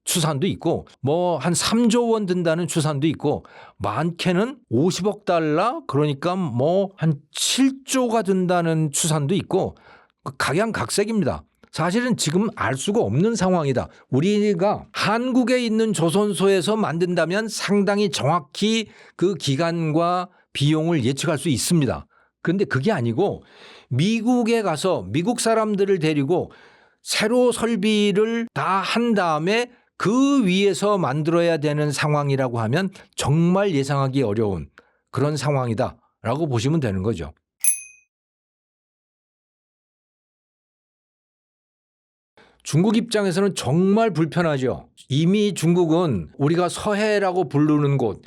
Speaker 1: 추산도 있고 뭐 한 3조 원 든다는 추산도 있고 많게는 50억 달러 그러니까 뭐 한 7조가 든다는 추산도 있고 각양각색입니다. 사실은 지금 알 수가 없는 상황이다. 우리가 한국에 있는 조선소에서 만든다면 상당히 정확히 그 기간과 비용을 예측할 수 있습니다. 그런데 그게 아니고 미국에 가서 미국 사람들을 데리고 새로 설비를 다 한 다음에 그 위에서 만들어야 되는 상황이라고 하면 정말 예상하기 어려운 그런 상황이다라고 보시면 되는 거죠. 중국 입장에서는 정말 불편하죠. 이미 중국은 우리가 서해라고 부르는 곳,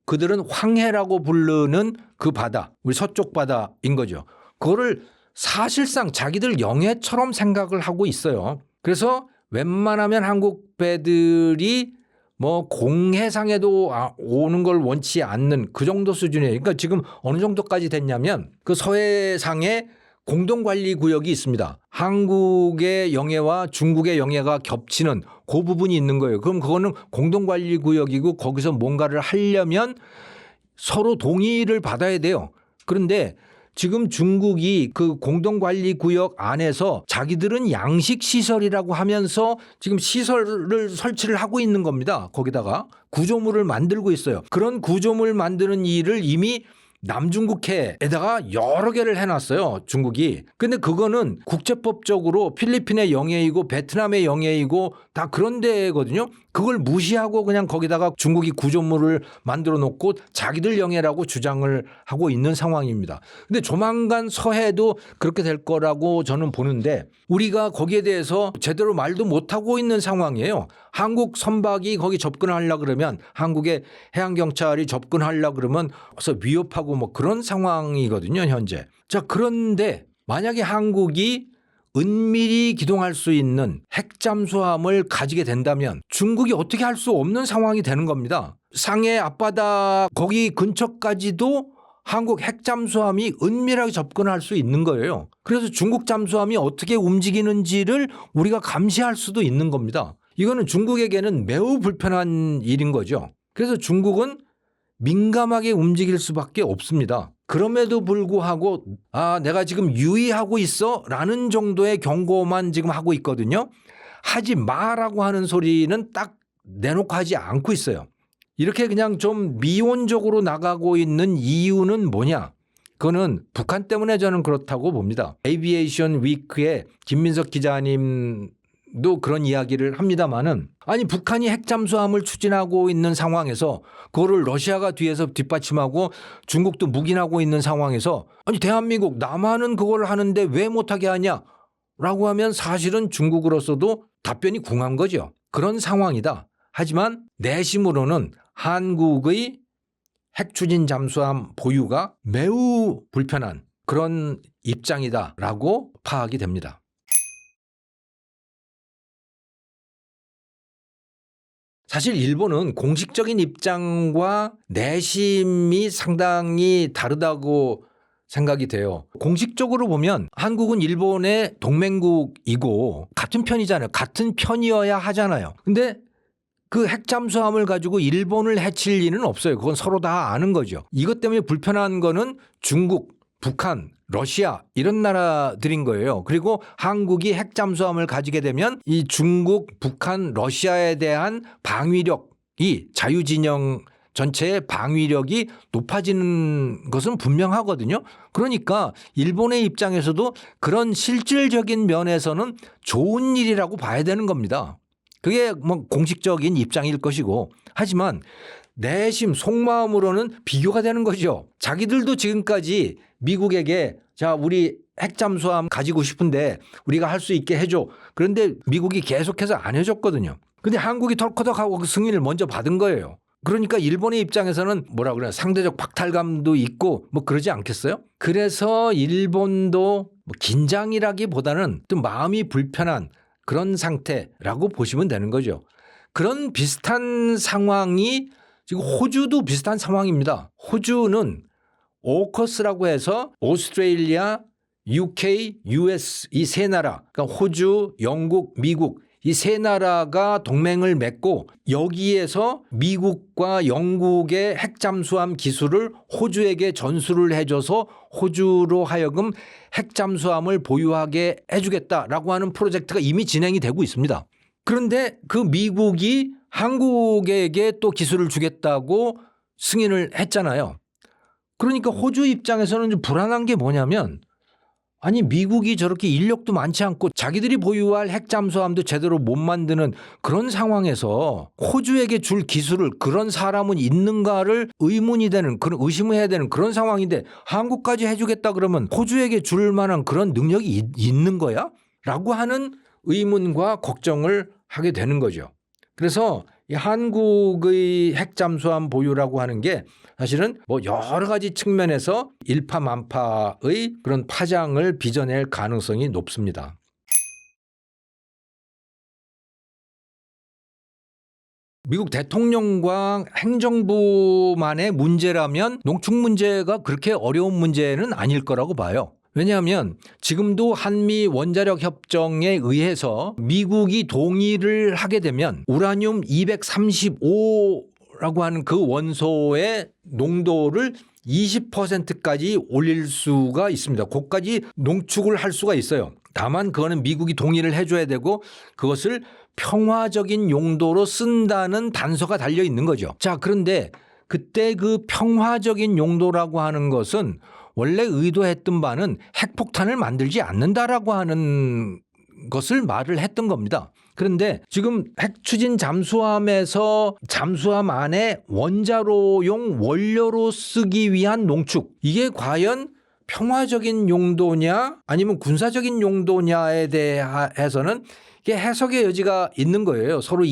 Speaker 1: 그들은 황해라고 부르는 그 바다, 우리 서쪽 바다인 거죠. 그거를 사실상 자기들 영해처럼 생각을 하고 있어요. 그래서 웬만하면 한국 배들이 뭐 공해상에도 오는 걸 원치 않는 그 정도 수준이에요. 그러니까 지금 어느 정도까지 됐냐면 그 서해상에 공동관리구역이 있습니다. 한국의 영해와 중국의 영해가 겹치는 그 부분이 있는 거예요. 그럼 그거는 공동관리구역이고 거기서 뭔가를 하려면 서로 동의를 받아야 돼요. 그런데 지금 중국이 그 공동관리구역 안에서 자기들은 양식시설이라고 하면서 지금 시설을 설치를 하고 있는 겁니다. 거기다가 구조물을 만들고 있어요. 그런 구조물 만드는 일을 이미 남중국해에다가 여러 개를 해놨어요. 중국이. 근데 그거는 국제법적으로 필리핀의 영해이고 베트남의 영해이고 다 그런 데거든요. 그걸 무시하고 그냥 거기다가 중국이 구조물을 만들어 놓고 자기들 영해라고 주장을 하고 있는 상황입니다. 근데 조만간 서해도 그렇게 될 거라고 저는 보는데 우리가 거기에 대해서 제대로 말도 못하고 있는 상황이에요. 한국 선박이 거기 접근하려고 그러면 한국의 해양경찰이 접근하려고 그러면 그래서 위협하고 뭐 그런 상황이거든요, 현재. 자, 그런데 만약에 한국이 은밀히 기동할 수 있는 핵잠수함을 가지게 된다면 중국이 어떻게 할 수 없는 상황이 되는 겁니다. 상해 앞바다 거기 근처까지도 한국 핵잠수함이 은밀하게 접근할 수 있는 거예요. 그래서 중국 잠수함이 어떻게 움직이는지를 우리가 감시할 수도 있는 겁니다. 이거는 중국에게는 매우 불편한 일인 거죠. 그래서 중국은 민감하게 움직일 수밖에 없습니다. 그럼에도 불구하고 내가 지금 유의하고 있어 라는 정도의 경고만 지금 하고 있거든요. 하지 마라고 하는 소리는 딱 내놓고 하지 않고 있어요. 이렇게 그냥 좀 미온적으로 나가고 있는 이유는 뭐냐? 그거는 북한 때문에 저는 그렇다고 봅니다. 에이비에이션 위크의 김민석 기자님도 그런 이야기를 합니다마는 아니 북한이 핵잠수함을 추진하고 있는 상황에서 그거를 러시아가 뒤에서 뒷받침하고 중국도 묵인하고 있는 상황에서 아니 대한민국 남한은 그걸 하는데 왜 못하게 하냐라고 하면 사실은 중국으로서도 답변이 궁한 거죠. 그런 상황이다. 하지만 내심으로는 한국의 핵추진 잠수함 보유가 매우 불편한 그런 입장이다라고 파악이 됩니다. 사실 일본은 공식적인 입장과 내심이 상당히 다르다고 생각이 돼요. 공식적으로 보면 한국은 일본의 동맹국이고 같은 편이잖아요. 같은 편이어야 하잖아요. 근데 그 핵잠수함을 가지고 일본을 해칠 리는 없어요. 그건 서로 다 아는 거죠. 이것 때문에 불편한 거는 중국, 북한, 러시아 이런 나라들인 거예요. 그리고 한국이 핵잠수함을 가지게 되면 이 중국, 북한, 러시아에 대한 방위력이 자유진영 전체의 방위력이 높아지는 것은 분명하거든요. 그러니까 일본의 입장에서도 그런 실질적인 면에서는 좋은 일이라고 봐야 되는 겁니다. 그게 뭐 공식적인 입장일 것이고 하지만 내심 속마음으로는 비교가 되는 거죠. 자기들도 지금까지 미국에게 자 우리 핵잠수함 가지고 싶은데 우리가 할 수 있게 해줘. 그런데 미국이 계속해서 안 해줬거든요. 근데 한국이 털커덕하고 그 승인을 먼저 받은 거예요. 그러니까 일본의 입장에서는 뭐라 그래요? 상대적 박탈감도 있고 뭐 그러지 않겠어요? 그래서 일본도 뭐 긴장이라기보다는 좀 마음이 불편한 그런 상태라고 보시면 되는 거죠. 그런 비슷한 상황이 지금 호주도 비슷한 상황입니다. 호주는 오커스라고 해서 오스트레일리아, UK, US 이 세 나라, 그러니까 호주, 영국, 미국 이 세 나라가 동맹을 맺고 여기에서 미국과 영국의 핵잠수함 기술을 호주에게 전수를 해줘서 호주로 하여금 핵잠수함을 보유하게 해주겠다라고 하는 프로젝트가 이미 진행이 되고 있습니다. 그런데 그 미국이 한국에게 또 기술을 주겠다고 승인을 했잖아요. 그러니까 호주 입장에서는 좀 불안한 게 뭐냐면 아니 미국이 저렇게 인력도 많지 않고 자기들이 보유할 핵잠수함도 제대로 못 만드는 그런 상황에서 호주에게 줄 기술을 그런 사람은 있는가를 의문이 되는 그런 의심을 해야 되는 그런 상황인데 한국까지 해주겠다 그러면 호주에게 줄 만한 그런 능력이 있는 거야? 라고 하는 의문과 걱정을 하게 되는 거죠. 그래서 이 한국의 핵 잠수함 보유라고 하는 게 사실은 뭐 여러 가지 측면에서 일파만파의 그런 파장을 빚어낼 가능성이 높습니다. 미국 대통령과 행정부만의 문제라면 농축 문제가 그렇게 어려운 문제는 아닐 거라고 봐요. 왜냐하면 지금도 한미 원자력 협정에 의해서 미국이 동의를 하게 되면 우라늄 235라고 하는 그 원소의 농도를 20%까지 올릴 수가 있습니다. 그것까지 농축을 할 수가 있어요. 다만 그거는 미국이 동의를 해줘야 되고 그것을 평화적인 용도로 쓴다는 단서가 달려 있는 거죠. 자, 그런데 그때 그 평화적인 용도라고 하는 것은 원래 의도했던 바는 핵폭탄을 만들지 않는다라고 하는 것을 말을 했던 겁니다. 그런데 지금 핵추진 잠수함에서 잠수함 안에 원자로용 원료로 쓰기 위한 농축, 이게 과연 평화적인 용도냐 아니면 군사적인 용도냐에 대해서는 이게 해석의 여지가 있는 거예요. 서로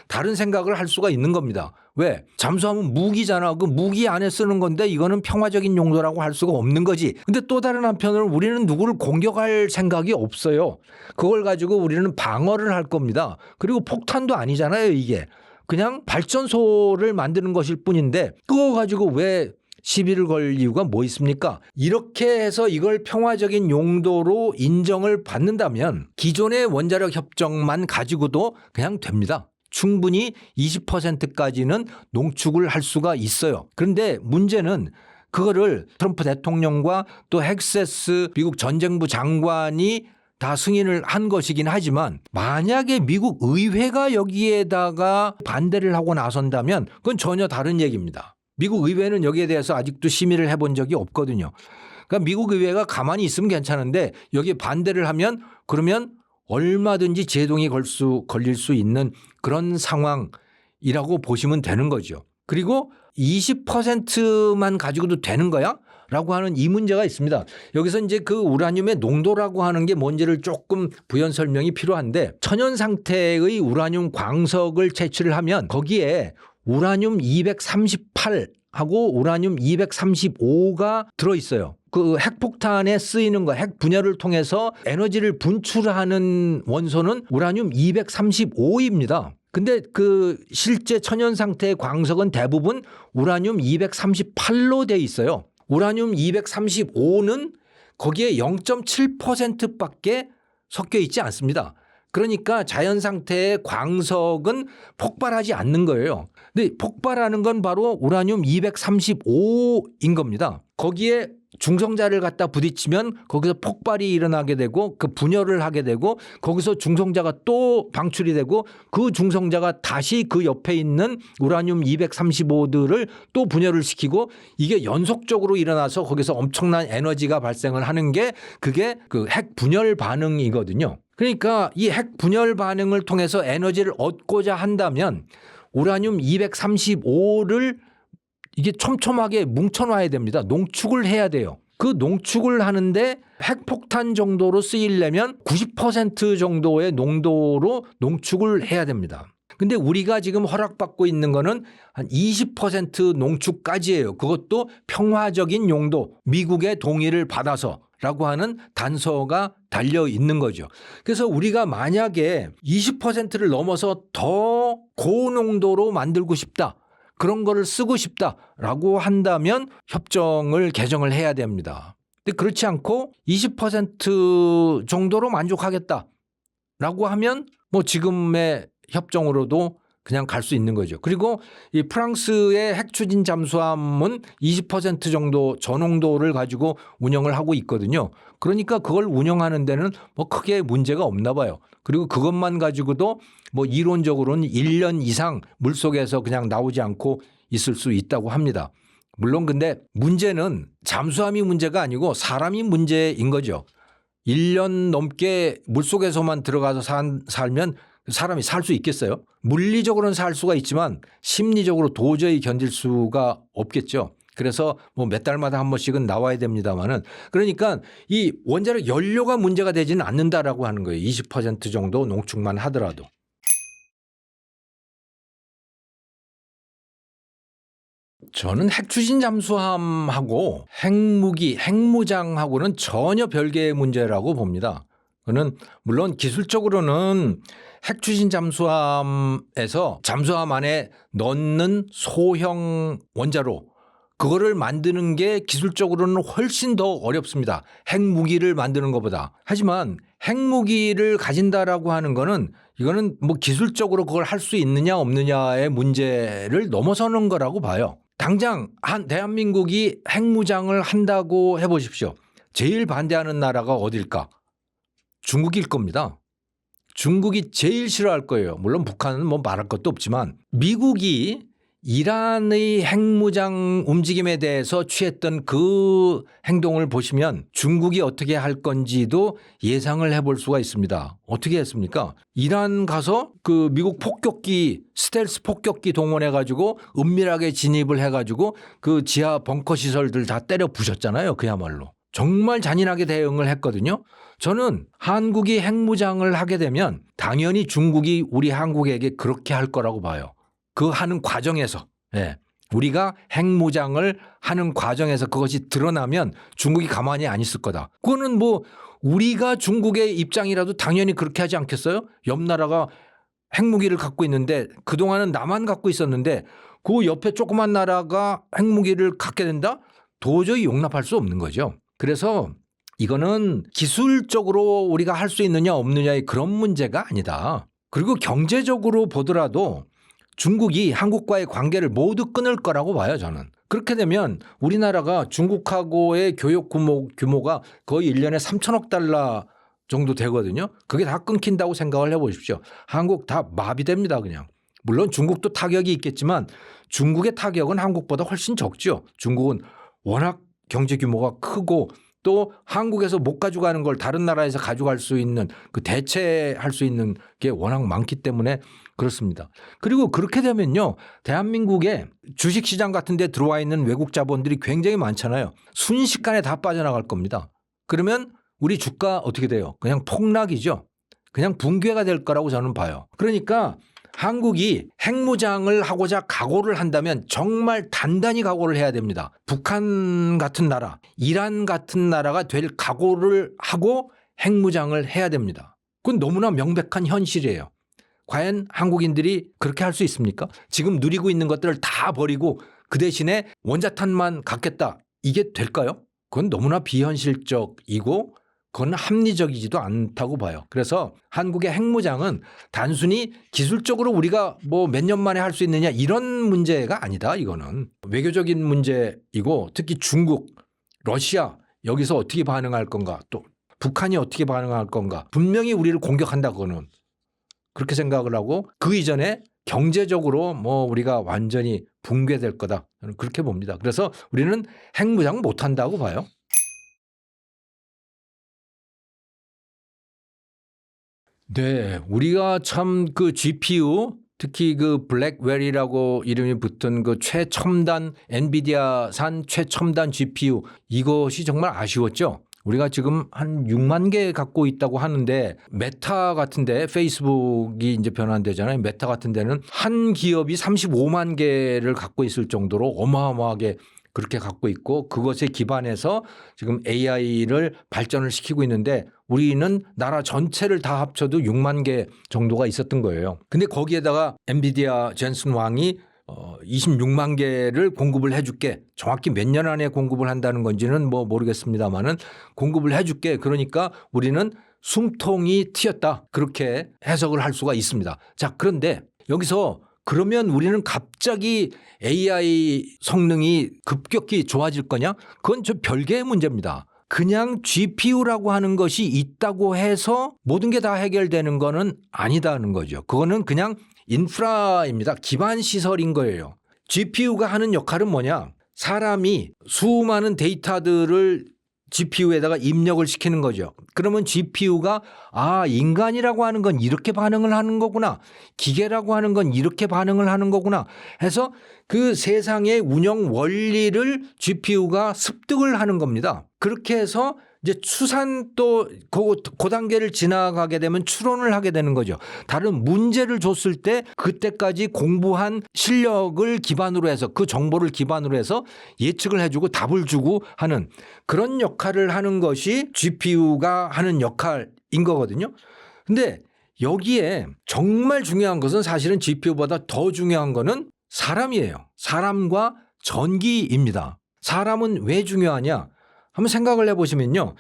Speaker 1: 다른 생각을 할 수가 있는 겁니다. 왜? 잠수함은 무기잖아. 그 무기 안에 쓰는 건데 이거는 평화적인 용도라고 할 수가 없는 거지. 근데 또 다른 한편으로 우리는 누구를 공격할 생각이 없어요. 그걸 가지고 우리는 방어를 할 겁니다. 그리고 폭탄도 아니잖아요, 이게. 그냥 발전소를 만드는 것일 뿐인데 그거 가지고 왜 시비를 걸 이유가 뭐 있습니까? 이렇게 해서 이걸 평화적인 용도로 인정을 받는다면 기존의 원자력 협정만 가지고도 그냥 됩니다. 충분히 20%까지는 농축을 할 수가 있어요. 그런데 문제는 그거를 트럼프 대통령과 또 헥세스 미국 전쟁부 장관이 다 승인을 한 것이긴 하지만 만약에 미국 의회가 여기에다가 반대를 하고 나선다면 그건 전혀 다른 얘기입니다. 미국 의회는 여기에 대해서 아직도 심의를 해본 적이 없거든요. 그러니까 미국 의회가 가만히 있으면 괜찮은데 여기에 반대를 하면 그러면 얼마든지 제동이 걸릴 수 있는 그런 상황이라고 보시면 되는 거죠. 그리고 20%만 가지고도 되는 거야? 라고 하는 이 문제가 있습니다. 여기서 이제 그 우라늄의 농도라고 하는 게 뭔지를 조금 부연 설명이 필요한데 천연 상태의 우라늄 광석을 채취를 하면 거기에 우라늄 238하고 우라늄 235가 들어있어요. 그 핵폭탄에 쓰이는 거, 핵 분열을 통해서 에너지를 분출하는 원소는 우라늄 235입니다. 근데 그 실제 천연 상태의 광석은 대부분 우라늄 238로 돼 있어요. 우라늄 235는 거기에 0.7%밖에 섞여 있지 않습니다. 그러니까 자연 상태의 광석은 폭발하지 않는 거예요. 근데 폭발하는 건 바로 우라늄 235인 겁니다. 거기에 중성자를 갖다 부딪히면 거기서 폭발이 일어나게 되고 그 분열을 하게 되고 거기서 중성자가 또 방출이 되고 그 중성자가 다시 그 옆에 있는 우라늄 235들을 또 분열을 시키고 이게 연속적으로 일어나서 거기서 엄청난 에너지가 발생을 하는 게 그게 그 핵 분열 반응이거든요. 그러니까 이 핵 분열 반응을 통해서 에너지를 얻고자 한다면 우라늄 235를 이게 촘촘하게 뭉쳐놔야 됩니다. 농축을 해야 돼요. 그 농축을 하는데 핵폭탄 정도로 쓰이려면 90% 정도의 농도로 농축을 해야 됩니다. 근데 우리가 지금 허락받고 있는 거는 한 20% 농축까지예요. 그것도 평화적인 용도, 미국의 동의를 받아서라고 하는 단서가 달려 있는 거죠. 그래서 우리가 만약에 20%를 넘어서 더 고농도로 만들고 싶다. 그런 거를 쓰고 싶다라고 한다면 협정을 개정을 해야 됩니다. 근데 그렇지 않고 20% 정도로 만족하겠다라고 하면 뭐 지금의 협정으로도 그냥 갈 수 있는 거죠. 그리고 이 프랑스의 핵추진 잠수함은 20% 정도 저농도를 가지고 운영을 하고 있거든요. 그러니까 그걸 운영하는 데는 뭐 크게 문제가 없나 봐요. 그리고 그것만 가지고도 뭐 이론적으로는 1년 이상 물속에서 그냥 나오지 않고 있을 수 있다고 합니다. 물론 근데 문제는 잠수함이 문제가 아니고 사람이 문제인 거죠. 1년 넘게 물속에서만 들어가서 살면 사람이 살 수 있겠어요? 물리적으로는 살 수가 있지만 심리적으로 도저히 견딜 수가 없겠죠. 그래서 뭐 몇 달마다 한 번씩은 나와야 됩니다만은 그러니까 이 원자력 연료가 문제가 되지는 않는다라고 하는 거예요. 20% 정도 농축만 하더라도. 저는 핵추진 잠수함하고 핵무기, 핵무장하고는 전혀 별개의 문제라고 봅니다. 그는 물론 기술적으로는 핵추진 잠수함에서 잠수함 안에 넣는 소형 원자로 그거를 만드는 게 기술적으로는 훨씬 더 어렵습니다. 핵무기를 만드는 것보다. 하지만 핵무기를 가진다라고 하는 거는 이거는 뭐 기술적으로 그걸 할 수 있느냐 없느냐의 문제를 넘어서는 거라고 봐요. 당장 대한민국이 핵무장을 한다고 해보십시오. 제일 반대하는 나라가 어딜까? 중국일 겁니다. 중국이 제일 싫어할 거예요. 물론 북한은 뭐 말할 것도 없지만 미국이 이란의 핵무장 움직임에 대해서 취했던 그 행동을 보시면 중국이 어떻게 할 건지도 예상을 해볼 수가 있습니다. 어떻게 했습니까? 이란 가서 그 미국 폭격기 스텔스 폭격기 동원해 가지고 은밀하게 진입을 해 가지고 그 지하 벙커 시설들 다 때려 부셨잖아요. 그야말로. 정말 잔인하게 대응을 했거든요. 저는 한국이 핵무장을 하게 되면 당연히 중국이 우리 한국에게 그렇게 할 거라고 봐요. 그 하는 과정에서 우리가 핵무장을 하는 과정에서 그것이 드러나면 중국이 가만히 안 있을 거다. 그거는 뭐 우리가 중국의 입장이라도 당연히 그렇게 하지 않겠어요? 옆 나라가 핵무기를 갖고 있는데 그동안은 나만 갖고 있었는데 그 옆에 조그만 나라가 핵무기를 갖게 된다? 도저히 용납할 수 없는 거죠. 그래서 이거는 기술적으로 우리가 할 수 있느냐 없느냐의 그런 문제가 아니다. 그리고 경제적으로 보더라도 중국이 한국과의 관계를 모두 끊을 거라고 봐요, 저는. 그렇게 되면 우리나라가 중국하고의 교역 규모가 거의 1년에 3천억 달러 정도 되거든요. 그게 다 끊긴다고 생각을 해보십시오. 한국 다 마비됩니다, 그냥. 물론 중국도 타격이 있겠지만 중국의 타격은 한국보다 훨씬 적죠. 중국은 워낙 경제 규모가 크고 또 한국에서 못 가져가는 걸 다른 나라에서 가져갈 수 있는 그 대체할 수 있는 게 워낙 많기 때문에 그렇습니다. 그리고 그렇게 되면요. 대한민국에 주식시장 같은 데 들어와 있는 외국 자본들이 굉장히 많잖아요. 순식간에 다 빠져나갈 겁니다. 그러면 우리 주가 어떻게 돼요? 그냥 폭락이죠. 그냥 붕괴가 될 거라고 저는 봐요. 그러니까 한국이 핵무장을 하고자 각오를 한다면 정말 단단히 각오를 해야 됩니다. 북한 같은 나라, 이란 같은 나라가 될 각오를 하고 핵무장을 해야 됩니다. 그건 너무나 명백한 현실이에요. 과연 한국인들이 그렇게 할 수 있습니까? 지금 누리고 있는 것들을 다 버리고 그 대신에 원자탄만 갖겠다. 이게 될까요? 그건 너무나 비현실적이고 그건 합리적이지도 않다고 봐요. 그래서 한국의 핵무장은 단순히 기술적으로 우리가 뭐 몇 년 만에 할 수 있느냐 이런 문제가 아니다. 이거는 외교적인 문제이고 특히 중국, 러시아 여기서 어떻게 반응할 건가 또 북한이 어떻게 반응할 건가 분명히 우리를 공격한다 그거는 그렇게 생각을 하고 그 이전에 경제적으로 뭐 우리가 완전히 붕괴될 거다. 저는 그렇게 봅니다. 그래서 우리는 핵무장 못한다고 봐요. 네, 우리가 참 그 GPU 특히 그 블랙웰이라고 이름이 붙은 그 최첨단 엔비디아산 최첨단 GPU 이것이 정말 아쉬웠죠. 우리가 지금 한 6만 개 갖고 있다고 하는데 메타 같은데 페이스북이 이제 변환되잖아요. 메타 같은 데는 한 기업이 35만 개를 갖고 있을 정도로 어마어마하게 그렇게 갖고 있고 그것에 기반해서 지금 AI를 발전을 시키고 있는데 우리는 나라 전체를 다 합쳐도 6만 개 정도가 있었던 거예요. 근데 거기에다가 엔비디아 젠슨 왕이 26만 개를 공급을 해줄게. 정확히 몇 년 안에 공급을 한다는 건지는 뭐 모르겠습니다만은 공급을 해줄게. 그러니까 우리는 숨통이 트였다. 그렇게 해석을 할 수가 있습니다. 자, 그런데 여기서 그러면 우리는 갑자기 AI 성능이 급격히 좋아질 거냐? 그건 좀 별개의 문제입니다. 그냥 GPU라고 하는 것이 있다고 해서 모든 게 다 해결되는 거는 아니다는 거죠. 그거는 그냥 인프라입니다. 기반 시설인 거예요. GPU가 하는 역할은 뭐냐? 사람이 수많은 데이터들을 GPU에다가 입력을 시키는 거죠. 그러면 GPU가 인간이라고 하는 건 이렇게 반응을 하는 거구나. 기계라고 하는 건 이렇게 반응을 하는 거구나 해서 그 세상의 운영 원리를 GPU가 습득을 하는 겁니다. 그렇게 해서 이제 추산 또 그 단계를 지나가게 되면 추론을 하게 되는 거죠. 다른 문제를 줬을 때 그때까지 공부한 실력을 기반으로 해서 그 정보를 기반으로 해서 예측을 해주고 답을 주고 하는 그런 역할을 하는 것이 GPU가 하는 역할인 거거든요. 근데 여기에 정말 중요한 것은 사실은 GPU보다 더 중요한 거는 사람이에요. 사람과 전기입니다. 사람은 왜 중요하냐? 한번 생각을 해보시면요.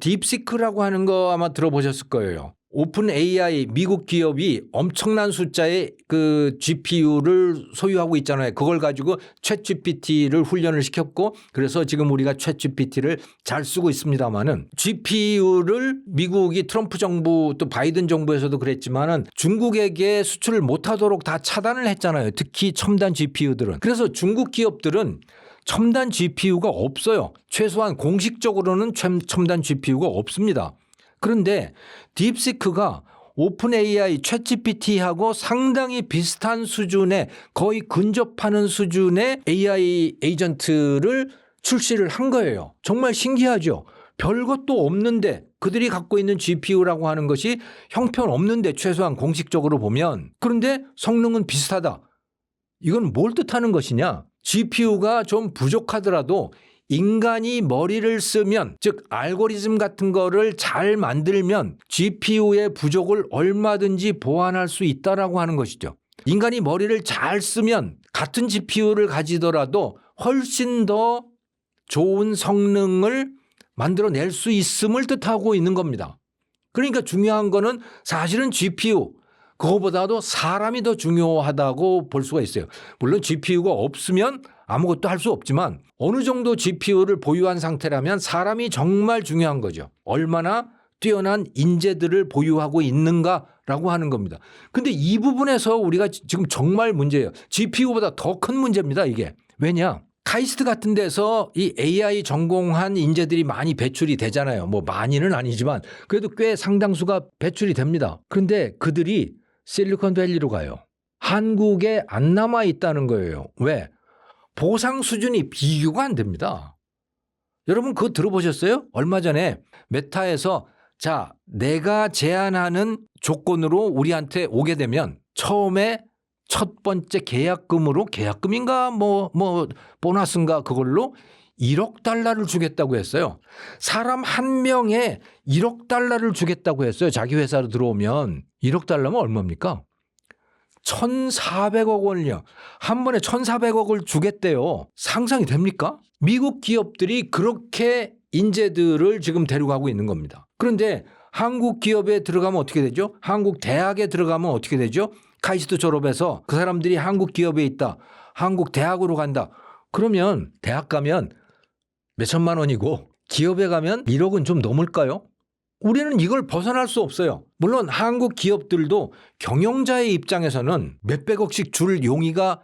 Speaker 1: 딥시크라고 하는 거 아마 들어보셨을 거예요. 오픈 AI 미국 기업이 엄청난 숫자의 그 GPU를 소유하고 있잖아요. 그걸 가지고 챗GPT를 훈련을 시켰고 그래서 지금 우리가 챗GPT를 잘 쓰고 있습니다만은 GPU를 미국이 트럼프 정부 또 바이든 정부에서도 그랬지만은 중국에게 수출을 못하도록 다 차단을 했잖아요. 특히 첨단 GPU들은. 그래서 중국 기업들은 첨단 GPU가 없어요. 최소한 공식적으로는 첨단 GPU가 없습니다. 그런데 딥시크가 오픈 AI 챗GPT하고 상당히 비슷한 수준의 거의 근접하는 수준의 AI 에이전트를 출시를 한 거예요. 정말 신기하죠. 별것도 없는데 그들이 갖고 있는 GPU라고 하는 것이 형편없는데 최소한 공식적으로 보면 그런데 성능은 비슷하다. 이건 뭘 뜻하는 것이냐? GPU가 좀 부족하더라도 인간이 머리를 쓰면 즉 알고리즘 같은 거를 잘 만들면 GPU의 부족을 얼마든지 보완할 수 있다라고 하는 것이죠. 인간이 머리를 잘 쓰면 같은 GPU를 가지더라도 훨씬 더 좋은 성능을 만들어낼 수 있음을 뜻하고 있는 겁니다. 그러니까 중요한 거는 사실은 GPU 그거보다도 사람이 더 중요하다고 볼 수가 있어요. 물론 GPU가 없으면 아무것도 할 수 없지만 어느 정도 GPU를 보유한 상태라면 사람이 정말 중요한 거죠. 얼마나 뛰어난 인재들을 보유하고 있는가라고 하는 겁니다. 근데 이 부분에서 우리가 지금 정말 문제예요. GPU보다 더 큰 문제입니다, 이게. 왜냐? 카이스트 같은 데서 이 AI 전공한 인재들이 많이 배출이 되잖아요. 뭐 많이는 아니지만 그래도 꽤 상당수가 배출이 됩니다. 그런데 그들이 실리콘밸리로 가요. 한국에 안 남아 있다는 거예요. 왜? 보상 수준이 비교가 안 됩니다. 여러분 그거 들어보셨어요? 얼마 전에 메타에서 자, 내가 제안하는 조건으로 우리한테 오게 되면 처음에 첫 번째 계약금인가 뭐 보너스인가 그걸로 1억 달러를 주겠다고 했어요. 사람 한 명에 1억 달러를 주겠다고 했어요. 자기 회사로 들어오면 1억 달러면 얼마입니까? 1,400억 원이요. 한 번에 1,400억을 주겠대요. 상상이 됩니까? 미국 기업들이 그렇게 인재들을 지금 데려가고 있는 겁니다. 그런데 한국 기업에 들어가면 어떻게 되죠? 한국 대학에 들어가면 어떻게 되죠? 카이스트 졸업해서 그 사람들이 한국 기업에 있다. 한국 대학으로 간다. 그러면 대학 가면 몇천만 원이고 기업에 가면 1억은 좀 넘을까요? 우리는 이걸 벗어날 수 없어요. 물론 한국 기업들도 경영자의 입장에서는 몇백억씩 줄 용의가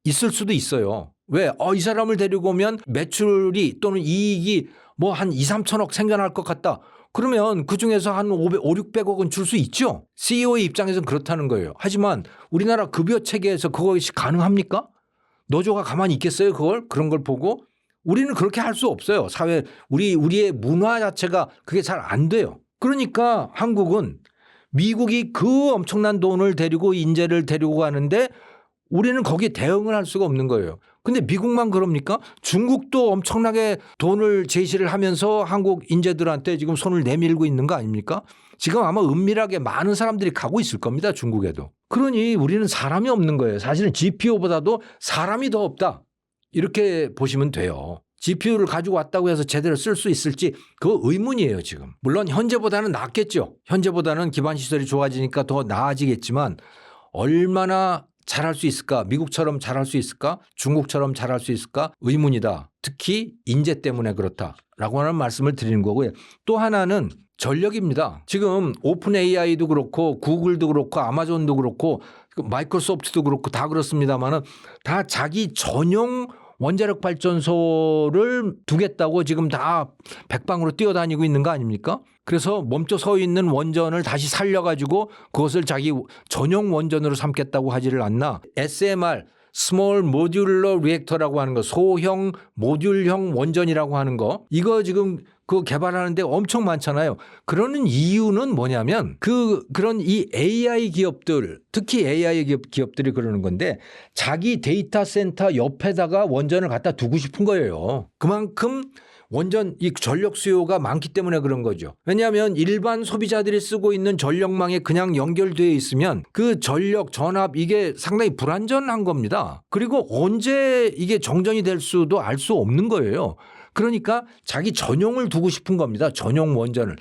Speaker 1: 있을 수도 있어요. 왜? 이 사람을 데리고 오면 매출이 또는 이익이 뭐 한 2, 3천억 생겨날 것 같다. 그러면 그중에서 한 500, 600억은 줄 수 있죠. CEO의 입장에서는 그렇다는 거예요. 하지만 우리나라 급여 체계에서 그것이 가능합니까? 노조가 가만히 있겠어요? 그런 걸 보고? 우리는 그렇게 할 수 없어요. 우리의 문화 자체가 그게 잘 안 돼요. 그러니까 한국은 미국이 그 엄청난 돈을 데리고 인재를 데리고 가는데 우리는 거기에 대응을 할 수가 없는 거예요. 근데 미국만 그럽니까? 중국도 엄청나게 돈을 제시를 하면서 한국 인재들한테 지금 손을 내밀고 있는 거 아닙니까? 지금 아마 은밀하게 많은 사람들이 가고 있을 겁니다. 중국에도. 그러니 우리는 사람이 없는 거예요. 사실은 GPU보다도 사람이 더 없다. 이렇게 보시면 돼요. GPU를 가지고 왔다고 해서 제대로 쓸 수 있을지 그거 의문이에요 지금. 물론 현재보다는 낫겠죠. 현재보다는 기반 시설이 좋아지니까 더 나아지겠지만 얼마나 잘할 수 있을까? 미국처럼 잘할 수 있을까? 중국처럼 잘할 수 있을까? 의문이다. 특히 인재 때문에 그렇다라고 하는 말씀을 드리는 거고요. 또 하나는 전력입니다. 지금 오픈 AI도 그렇고 구글도 그렇고 아마존도 그렇고 마이크로소프트도 그렇고 다 그렇습니다만은 다 자기 전용 원자력 발전소를 두겠다고 지금 다 백방으로 뛰어다니고 있는 거 아닙니까? 그래서 멈춰 서 있는 원전을 다시 살려가지고 그것을 자기 전용 원전으로 삼겠다고 하지를 않나. SMR 스몰 모듈러 리액터라고 하는 거, 소형 모듈형 원전이라고 하는 거, 이거 지금 그 개발하는데 엄청 많잖아요. 그러는 이유는 뭐냐면 그런 이 AI 기업들, 특히 AI 기업들이 그러는 건데 자기 데이터 센터 옆에다가 원전을 갖다 두고 싶은 거예요. 그만큼 원전 이 전력 수요가 많기 때문에 그런 거죠. 왜냐하면 일반 소비자들이 쓰고 있는 전력망에 그냥 연결되어 있으면 그 전력 전압 이게 상당히 불안전한 겁니다. 그리고 언제 이게 정전이 될 수도 알 수 없는 거예요. 그러니까 자기 전용을 두고 싶은 겁니다. 전용 원전을.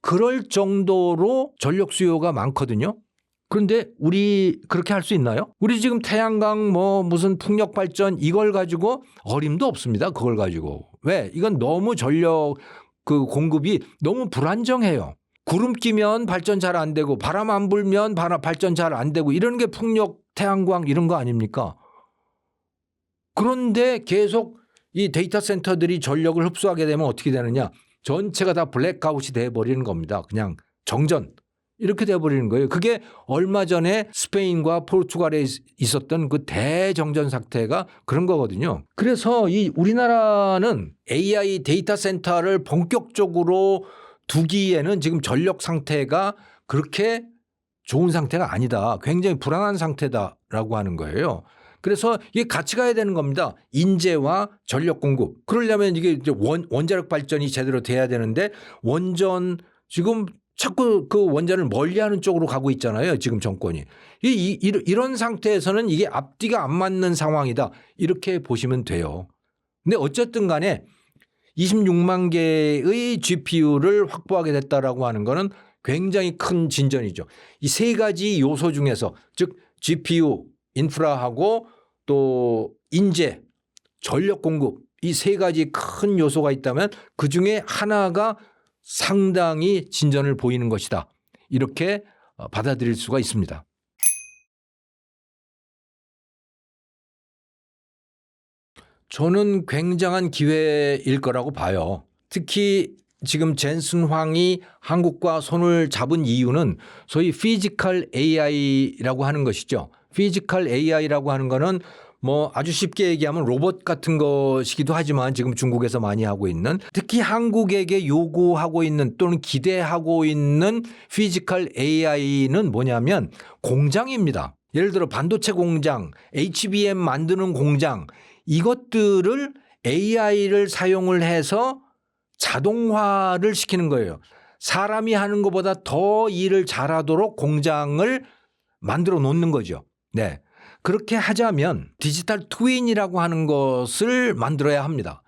Speaker 1: 그럴 정도로 전력 수요가 많거든요. 그런데 우리 그렇게 할 수 있나요? 우리 지금 태양광 뭐 무슨 풍력 발전 이걸 가지고 어림도 없습니다. 그걸 가지고. 왜? 이건 너무 전력 그 공급이 너무 불안정해요. 구름 끼면 발전 잘 안 되고 바람 안 불면 발전 잘 안 되고 이런 게 풍력 태양광 이런 거 아닙니까? 그런데 계속 이 데이터 센터들이 전력을 흡수하게 되면 어떻게 되느냐? 전체가 다 블랙아웃이 돼버리는 겁니다. 그냥 정전. 이렇게 돼버리는 거예요. 그게 얼마 전에 스페인과 포르투갈에 있었던 그 대정전 사태가 그런 거거든요. 그래서 이 우리나라는 AI 데이터 센터를 본격적으로 두기에는 지금 전력 상태가 그렇게 좋은 상태가 아니다. 굉장히 불안한 상태다라고 하는 거예요. 그래서 이게 같이 가야 되는 겁니다. 인재와 전력 공급. 그러려면 이게 이제 원자력 발전이 제대로 돼야 되는데 원전 지금 자꾸 그 원전을 멀리하는 쪽으로 가고 있잖아요. 지금 정권이. 이런 상태에서는 이게 앞뒤가 안 맞는 상황이다. 이렇게 보시면 돼요. 근데 어쨌든 간에 26만 개의 GPU를 확보하게 됐다라고 하는 거는 굉장히 큰 진전이죠. 이 세 가지 요소 중에서 즉 GPU 인프라하고 또 인재, 전력 공급 이 세 가지 큰 요소가 있다면 그중에 하나가 상당히 진전을 보이는 것이다. 이렇게 받아들일 수가 있습니다. 저는 굉장한 기회일 거라고 봐요. 특히 지금 젠슨 황이 한국과 손을 잡은 이유는 소위 피지컬 AI라고 하는 것이죠. 피지컬 AI라고 하는 거는 뭐 아주 쉽게 얘기하면 로봇 같은 것이기도 하지만 지금 중국에서 많이 하고 있는 특히 한국에게 요구하고 있는 또는 기대하고 있는 피지컬 AI는 뭐냐면 공장입니다. 예를 들어 반도체 공장, HBM 만드는 공장 이것들을 AI를 사용을 해서 자동화를 시키는 거예요. 사람이 하는 것보다 더 일을 잘하도록 공장을 만들어 놓는 거죠. 네. 그렇게 하자면 디지털 트윈이라고 하는 것을 만들어야 합니다.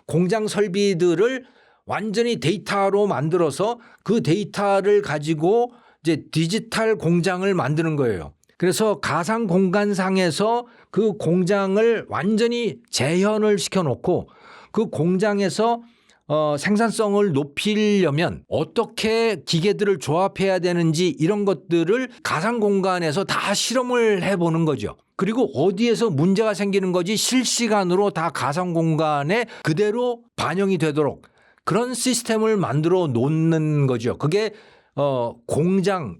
Speaker 1: 공장 설비들을 완전히 데이터로 만들어서 그 데이터를 가지고 이제 디지털 공장을 만드는 거예요. 그래서 가상 공간상에서 그 공장을 완전히 재현을 시켜놓고 그 공장에서 생산성을 높이려면 어떻게 기계들을 조합해야 되는지 이런 것들을 가상 공간에서 다 실험을 해보는 거죠. 그리고 어디에서 문제가 생기는 거지 실시간으로 다 가상 공간에 그대로 반영이 되도록 그런 시스템을 만들어 놓는 거죠. 그게 공장을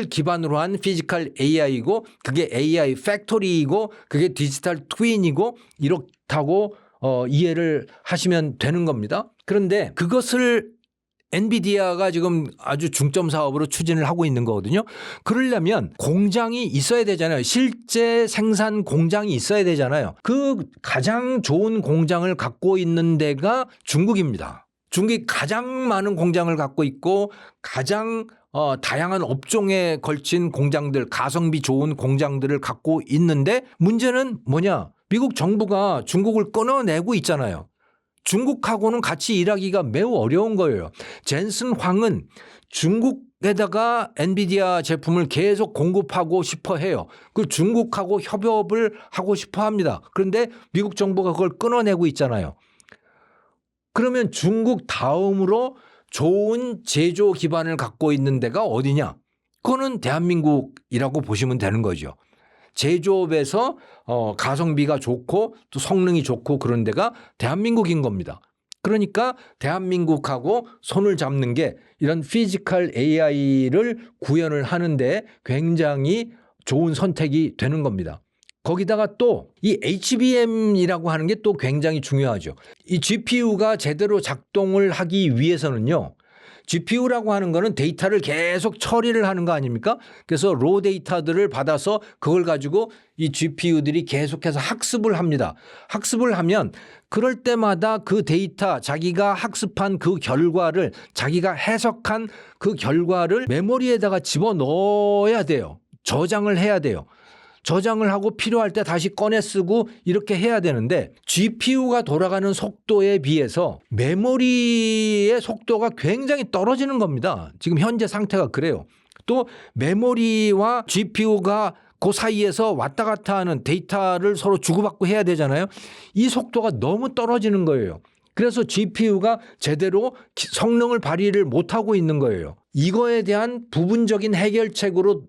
Speaker 1: 기반으로 한 피지컬 AI이고 그게 AI 팩토리이고 그게 디지털 트윈이고 이렇다고 이해를 하시면 되는 겁니다. 그런데 그것을 엔비디아가 지금 아주 중점 사업으로 추진을 하고 있는 거거든요. 그러려면 공장이 있어야 되잖아요. 실제 생산 공장이 있어야 되잖아요. 그 가장 좋은 공장을 갖고 있는 데가 중국입니다. 중국이 가장 많은 공장을 갖고 있고 가장 다양한 업종에 걸친 공장들, 가성비 좋은 공장들을 갖고 있는데 문제는 뭐냐? 미국 정부가 중국을 끊어내고 있잖아요. 중국하고는 같이 일하기가 매우 어려운 거예요. 젠슨 황은 중국에다가 엔비디아 제품을 계속 공급하고 싶어 해요. 그 중국하고 협업을 하고 싶어 합니다. 그런데 미국 정부가 그걸 끊어내고 있잖아요. 그러면 중국 다음으로 좋은 제조 기반을 갖고 있는 데가 어디냐? 그거는 대한민국이라고 보시면 되는 거죠. 제조업에서 가성비가 좋고 또 성능이 좋고 그런 데가 대한민국인 겁니다. 그러니까 대한민국하고 손을 잡는 게 이런 피지컬 AI를 구현을 하는데 굉장히 좋은 선택이 되는 겁니다. 거기다가 또 이 HBM이라고 하는 게 또 굉장히 중요하죠. 이 GPU가 제대로 작동을 하기 위해서는요. GPU라고 하는 거는 데이터를 계속 처리를 하는 거 아닙니까? 그래서 로 데이터들을 받아서 그걸 가지고 이 GPU들이 계속해서 학습을 합니다. 학습을 하면 그럴 때마다 그 데이터 자기가 학습한 그 결과를 자기가 해석한 그 결과를 메모리에다가 집어넣어야 돼요. 저장을 해야 돼요. 저장을 하고 필요할 때 다시 꺼내 쓰고 이렇게 해야 되는데 GPU가 돌아가는 속도에 비해서 메모리의 속도가 굉장히 떨어지는 겁니다. 지금 현재 상태가 그래요. 또 메모리와 GPU가 그 사이에서 왔다 갔다 하는 데이터를 서로 주고받고 해야 되잖아요. 이 속도가 너무 떨어지는 거예요. 그래서 GPU가 제대로 성능을 발휘를 못하고 있는 거예요. 이거에 대한 부분적인 해결책으로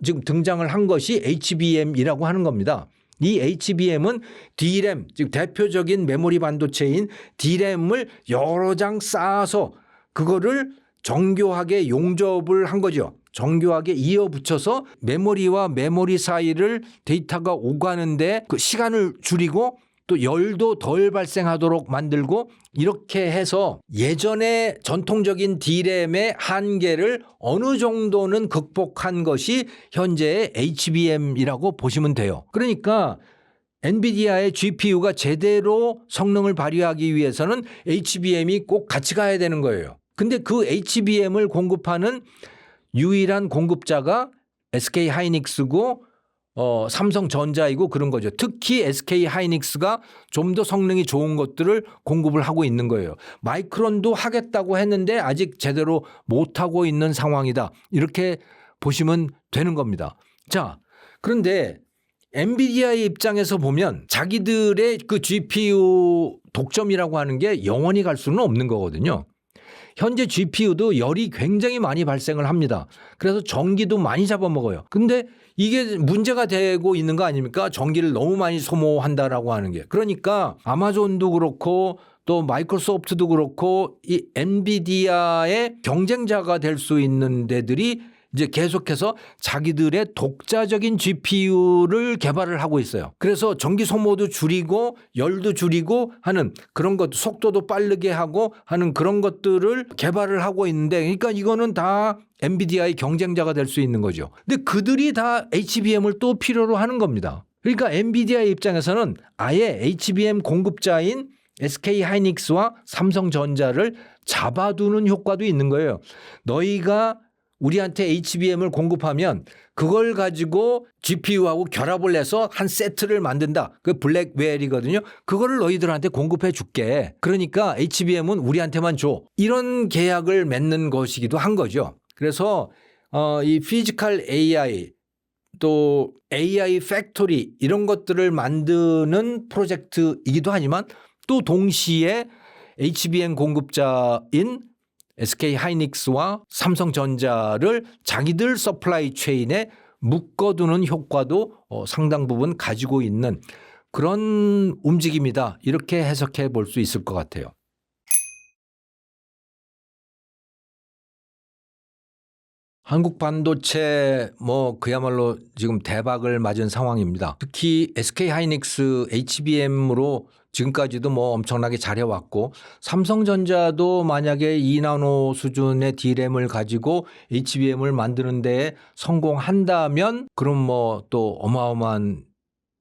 Speaker 1: 지금 등장을 한 것이 HBM이라고 하는 겁니다. 이 HBM은 DRAM, 즉 대표적인 메모리 반도체인 DRAM을 여러 장 쌓아서 그거를 정교하게 용접을 한 거죠. 정교하게 이어붙여서 메모리와 메모리 사이를 데이터가 오가는데 그 시간을 줄이고 또 열도 덜 발생하도록 만들고 이렇게 해서 예전에 전통적인 DRAM의 한계를 어느 정도는 극복한 것이 현재의 HBM이라고 보시면 돼요. 그러니까 엔비디아의 GPU가 제대로 성능을 발휘하기 위해서는 HBM이 꼭 같이 가야 되는 거예요. 근데 그 HBM을 공급하는 유일한 공급자가 SK 하이닉스고 삼성전자이고 그런 거죠. 특히 SK 하이닉스가 좀 더 성능이 좋은 것들을 공급을 하고 있는 거예요. 마이크론도 하겠다고 했는데 아직 제대로 못하고 있는 상황이다. 이렇게 보시면 되는 겁니다. 자, 그런데 엔비디아의 입장에서 보면 자기들의 그 GPU 독점이라고 하는 게 영원히 갈 수는 없는 거거든요. 현재 GPU도 열이 굉장히 많이 발생을 합니다. 그래서 전기도 많이 잡아먹어요. 근데 이게 문제가 되고 있는 거 아닙니까? 전기를 너무 많이 소모한다라고 하는 게. 그러니까 아마존도 그렇고 또 마이크로소프트도 그렇고 이 엔비디아의 경쟁자가 될 수 있는 데들이 이제 계속해서 자기들의 독자적인 GPU를 개발을 하고 있어요. 그래서 전기 소모도 줄이고 열도 줄이고 하는 그런 것, 속도도 빠르게 하고 하는 그런 것들을 개발을 하고 있는데, 그러니까 이거는 다 엔비디아의 경쟁자가 될 수 있는 거죠. 근데 그들이 다 HBM을 또 필요로 하는 겁니다. 그러니까 엔비디아의 입장에서는 아예 HBM 공급자인 SK 하이닉스와 삼성전자를 잡아두는 효과도 있는 거예요. 너희가 우리한테 HBM을 공급하면 그걸 가지고 GPU하고 결합을 해서 한 세트를 만든다. 그 블랙웰이거든요. 그거를 너희들한테 공급해 줄게. 그러니까 HBM은 우리한테만 줘. 이런 계약을 맺는 것이기도 한 거죠. 그래서 이 피지컬 AI 또 AI 팩토리 이런 것들을 만드는 프로젝트이기도 하지만 또 동시에 HBM 공급자인 SK 하이닉스와 삼성전자를 자기들 서플라이 체인에 묶어두는 효과도 상당 부분 가지고 있는 그런 움직임이다. 이렇게 해석해 볼 수 있을 것 같아요. 한국 반도체 그야말로 지금 대박을 맞은 상황입니다. 특히 SK 하이닉스 HBM으로 지금까지도 엄청나게 잘해왔고 삼성전자도 만약에 2나노 수준의 D램을 가지고 HBM을 만드는 데 성공한다면 그럼 또 어마어마한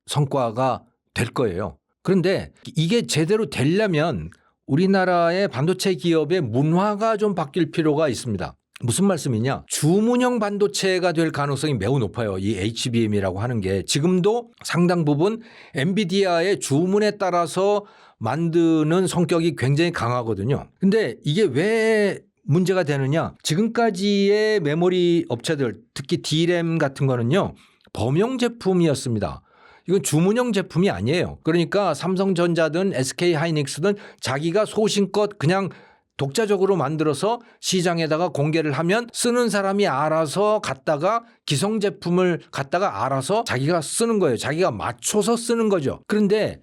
Speaker 1: 성과가 될 거예요. 그런데 이게 제대로 되려면 우리나라의 반도체 기업의 문화가 좀 바뀔 필요가 있습니다. 무슨 말씀이냐? 주문형 반도체가 될 가능성이 매우 높아요. 이 HBM이라고 하는 게 지금도 상당 부분 엔비디아의 주문에 따라서 만드는 성격이 굉장히 강하거든요. 근데 이게 왜 문제가 되느냐? 지금까지의 메모리 업체들, 특히 D램 같은 거는요, 범용 제품이었습니다. 이건 주문형 제품이 아니에요. 그러니까 삼성전자든 SK 하이닉스든 자기가 소신껏 그냥 독자적으로 만들어서 시장에다가 공개를 하면 쓰는 사람이 알아서 갖다가 기성 제품을 갖다가 알아서 자기가 쓰는 거예요. 자기가 맞춰서 쓰는 거죠. 그런데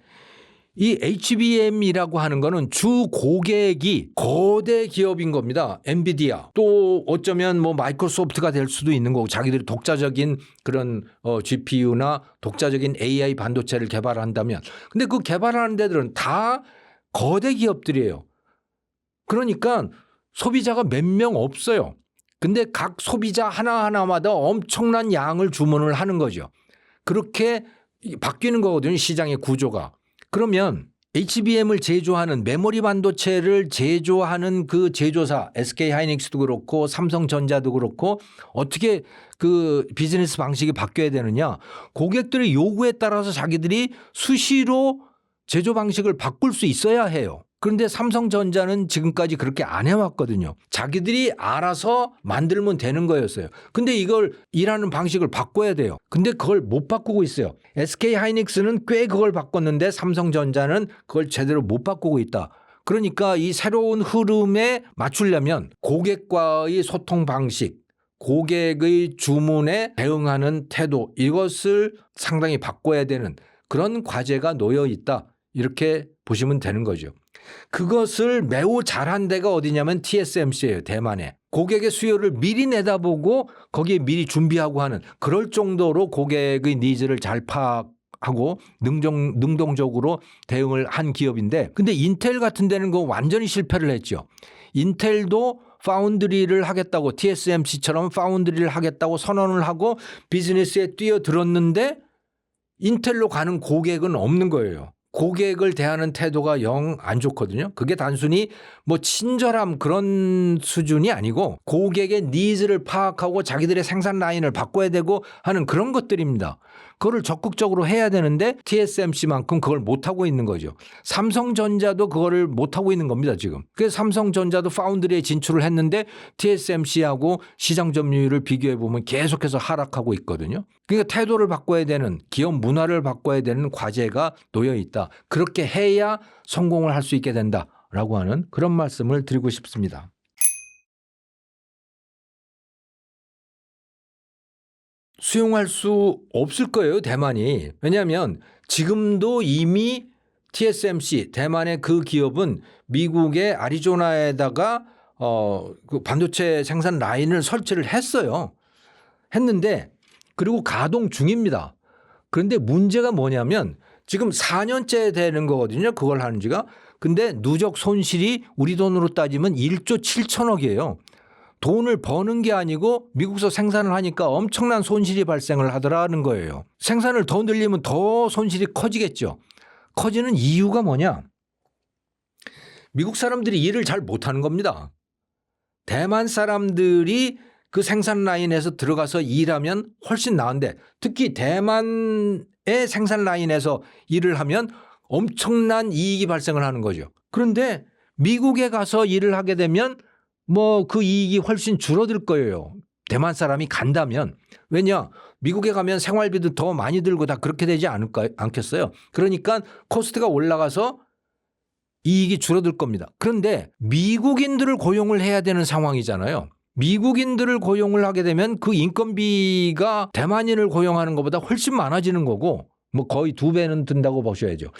Speaker 1: 이 HBM이라고 하는 거는 주 고객이 거대 기업인 겁니다. 엔비디아 또 어쩌면 뭐 마이크로소프트가 될 수도 있는 거고 자기들이 독자적인 그런 GPU나 독자적인 AI 반도체를 개발한다면 근데 그 개발하는 데들은 다 거대 기업들이에요. 그러니까 소비자가 몇 명 없어요. 근데 각 소비자 하나하나마다 엄청난 양을 주문을 하는 거죠. 그렇게 바뀌는 거거든요. 시장의 구조가. 그러면 HBM을 제조하는 메모리 반도체를 제조하는 그 제조사 SK 하이닉스도 그렇고 삼성전자도 그렇고 어떻게 그 비즈니스 방식이 바뀌어야 되느냐. 고객들의 요구에 따라서 자기들이 수시로 제조 방식을 바꿀 수 있어야 해요. 그런데 삼성전자는 지금까지 그렇게 안 해왔거든요. 자기들이 알아서 만들면 되는 거였어요. 근데 이걸 일하는 방식을 바꿔야 돼요. 근데 그걸 못 바꾸고 있어요. SK 하이닉스는 꽤 그걸 바꿨는데 삼성전자는 그걸 제대로 못 바꾸고 있다. 그러니까 이 새로운 흐름에 맞추려면 고객과의 소통 방식, 고객의 주문에 대응하는 태도 이것을 상당히 바꿔야 되는 그런 과제가 놓여 있다. 이렇게 보시면 되는 거죠. 그것을 매우 잘한 데가 어디냐면 TSMC예요. 대만에. 고객의 수요를 미리 내다보고 거기에 미리 준비하고 하는 그럴 정도로 고객의 니즈를 잘 파악하고 능동적으로 대응을 한 기업인데 근데 인텔 같은 데는 그거 완전히 실패를 했죠. 인텔도 파운드리를 하겠다고 TSMC처럼 파운드리를 하겠다고 선언을 하고 비즈니스에 뛰어들었는데 인텔로 가는 고객은 없는 거예요. 고객을 대하는 태도가 영 안 좋거든요. 그게 단순히 뭐 친절함 그런 수준이 아니고 고객의 니즈를 파악하고 자기들의 생산 라인을 바꿔야 되고 하는 그런 것들입니다. 그거를 적극적으로 해야 되는데 TSMC만큼 그걸 못하고 있는 거죠. 삼성전자도 그거를 못하고 있는 겁니다. 지금. 그래서 삼성전자도 파운드리에 진출을 했는데 TSMC하고 시장 점유율을 비교해 보면 계속해서 하락하고 있거든요. 그러니까 태도를 바꿔야 되는 기업 문화를 바꿔야 되는 과제가 놓여 있다. 그렇게 해야 성공을 할 수 있게 된다라고 하는 그런 말씀을 드리고 싶습니다. 수용할 수 없을 거예요. 대만이. 왜냐하면 지금도 이미 TSMC 대만의 그 기업은 미국의 애리조나에다가 그 반도체 생산 라인을 설치를 했어요. 했는데 그리고 가동 중입니다. 그런데 문제가 뭐냐면 지금 4년째 되는 거거든요. 그걸 하는 지가. 근데 누적 손실이 우리 돈으로 따지면 1조 7천억이에요. 돈을 버는 게 아니고 미국에서 생산을 하니까 엄청난 손실이 발생을 하더라는 거예요. 생산을 더 늘리면 더 손실이 커지겠죠. 커지는 이유가 뭐냐? 미국 사람들이 일을 잘 못하는 겁니다. 대만 사람들이 그 생산 라인에서 들어가서 일하면 훨씬 나은데 특히 대만의 생산 라인에서 일을 하면 엄청난 이익이 발생을 하는 거죠. 그런데 미국에 가서 일을 하게 되면 뭐 그 이익이 훨씬 줄어들 거예요. 대만 사람이 간다면. 왜냐? 미국에 가면 생활비도 더 많이 들고 다 그렇게 되지 않겠어요? 그러니까 코스트가 올라가서 이익이 줄어들 겁니다. 그런데 미국인들을 고용을 해야 되는 상황이잖아요. 미국인들을 고용을 하게 되면 그 인건비가 대만인을 고용하는 것보다 훨씬 많아지는 거고 뭐 거의 2배는 든다고 보셔야죠.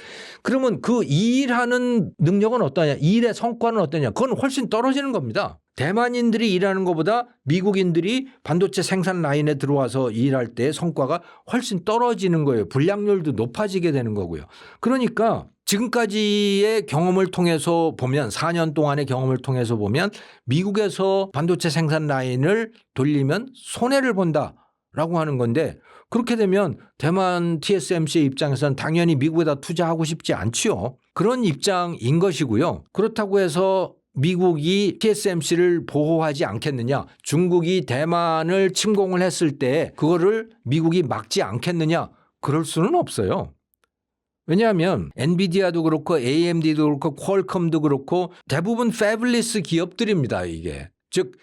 Speaker 1: 그러면 그 일하는 능력은 어떠냐? 일의 성과는 어떠냐? 그건 훨씬 떨어지는 겁니다. 대만인들이 일하는 것보다 미국인들이 반도체 생산 라인에 들어와서 일할 때 성과가 훨씬 떨어지는 거예요. 불량률도 높아지게 되는 거고요. 그러니까 지금까지의 경험을 통해서 보면 4년 동안의 경험을 통해서 보면 미국에서 반도체 생산 라인을 돌리면 손해를 본다라고 하는 건데 그렇게 되면 대만 TSMC의 입장에서는 당연히 미국에다 투자하고 싶지 않지요. 그런 입장인 것이고요. 그렇다고 해서 미국이 TSMC를 보호하지 않겠느냐. 중국이 대만을 침공을 했을 때 그거를 미국이 막지 않겠느냐. 그럴 수는 없어요. 왜냐하면 엔비디아도 그렇고 AMD도 그렇고 퀄컴도 그렇고 대부분 패블리스 기업들입니다. 이게. 즉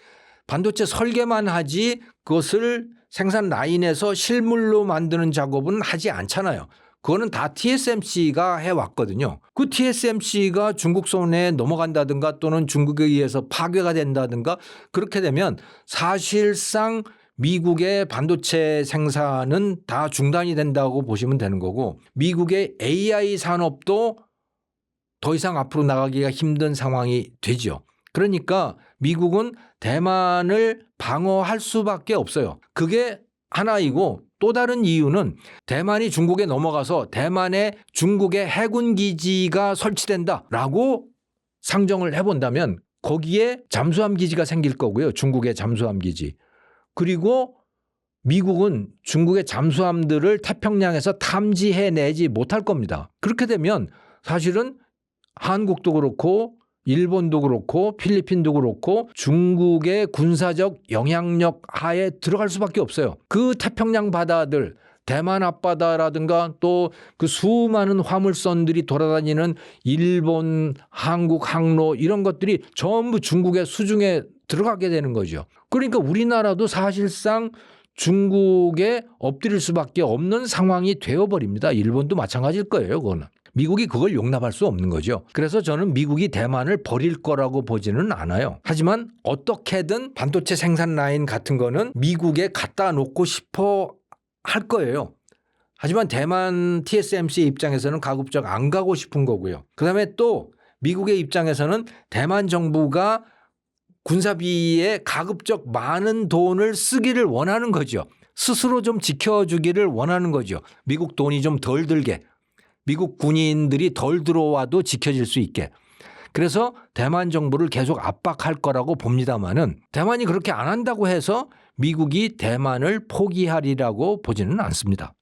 Speaker 1: 반도체 설계만 하지 그것을 생산 라인에서 실물로 만드는 작업은 하지 않잖아요. 그거는 다 TSMC가 해왔거든요. 그 TSMC가 중국 손에 넘어간다든가 또는 중국에 의해서 파괴가 된다든가 그렇게 되면 사실상 미국의 반도체 생산은 다 중단이 된다고 보시면 되는 거고 미국의 AI 산업도 더 이상 앞으로 나가기가 힘든 상황이 되죠. 그러니까 미국은 대만을 방어할 수밖에 없어요. 그게 하나이고 또 다른 이유는 대만이 중국에 넘어가서 대만에 중국의 해군 기지가 설치된다라고 상정을 해본다면 거기에 잠수함 기지가 생길 거고요. 중국의 잠수함 기지. 그리고 미국은 중국의 잠수함들을 태평양에서 탐지해내지 못할 겁니다. 그렇게 되면 사실은 한국도 그렇고 일본도 그렇고 필리핀도 그렇고 중국의 군사적 영향력 하에 들어갈 수밖에 없어요. 그 태평양 바다들 대만 앞바다라든가 또 그 수많은 화물선들이 돌아다니는 일본, 한국 항로 이런 것들이 전부 중국의 수중에 들어가게 되는 거죠. 그러니까 우리나라도 사실상 중국에 엎드릴 수밖에 없는 상황이 되어버립니다. 일본도 마찬가지일 거예요. 그거는. 미국이 그걸 용납할 수 없는 거죠. 그래서 저는 미국이 대만을 버릴 거라고 보지는 않아요. 하지만 어떻게든 반도체 생산 라인 같은 거는 미국에 갖다 놓고 싶어 할 거예요. 하지만 대만 TSMC 입장에서는 가급적 안 가고 싶은 거고요. 그다음에 또 미국의 입장에서는 대만 정부가 군사비에 가급적 많은 돈을 쓰기를 원하는 거죠. 스스로 좀 지켜주기를 원하는 거죠. 미국 돈이 좀 덜 들게. 미국 군인들이 덜 들어와도 지켜질 수 있게. 그래서 대만 정부를 계속 압박할 거라고 봅니다마는 대만이 그렇게 안 한다고 해서 미국이 대만을 포기하리라고 보지는 않습니다.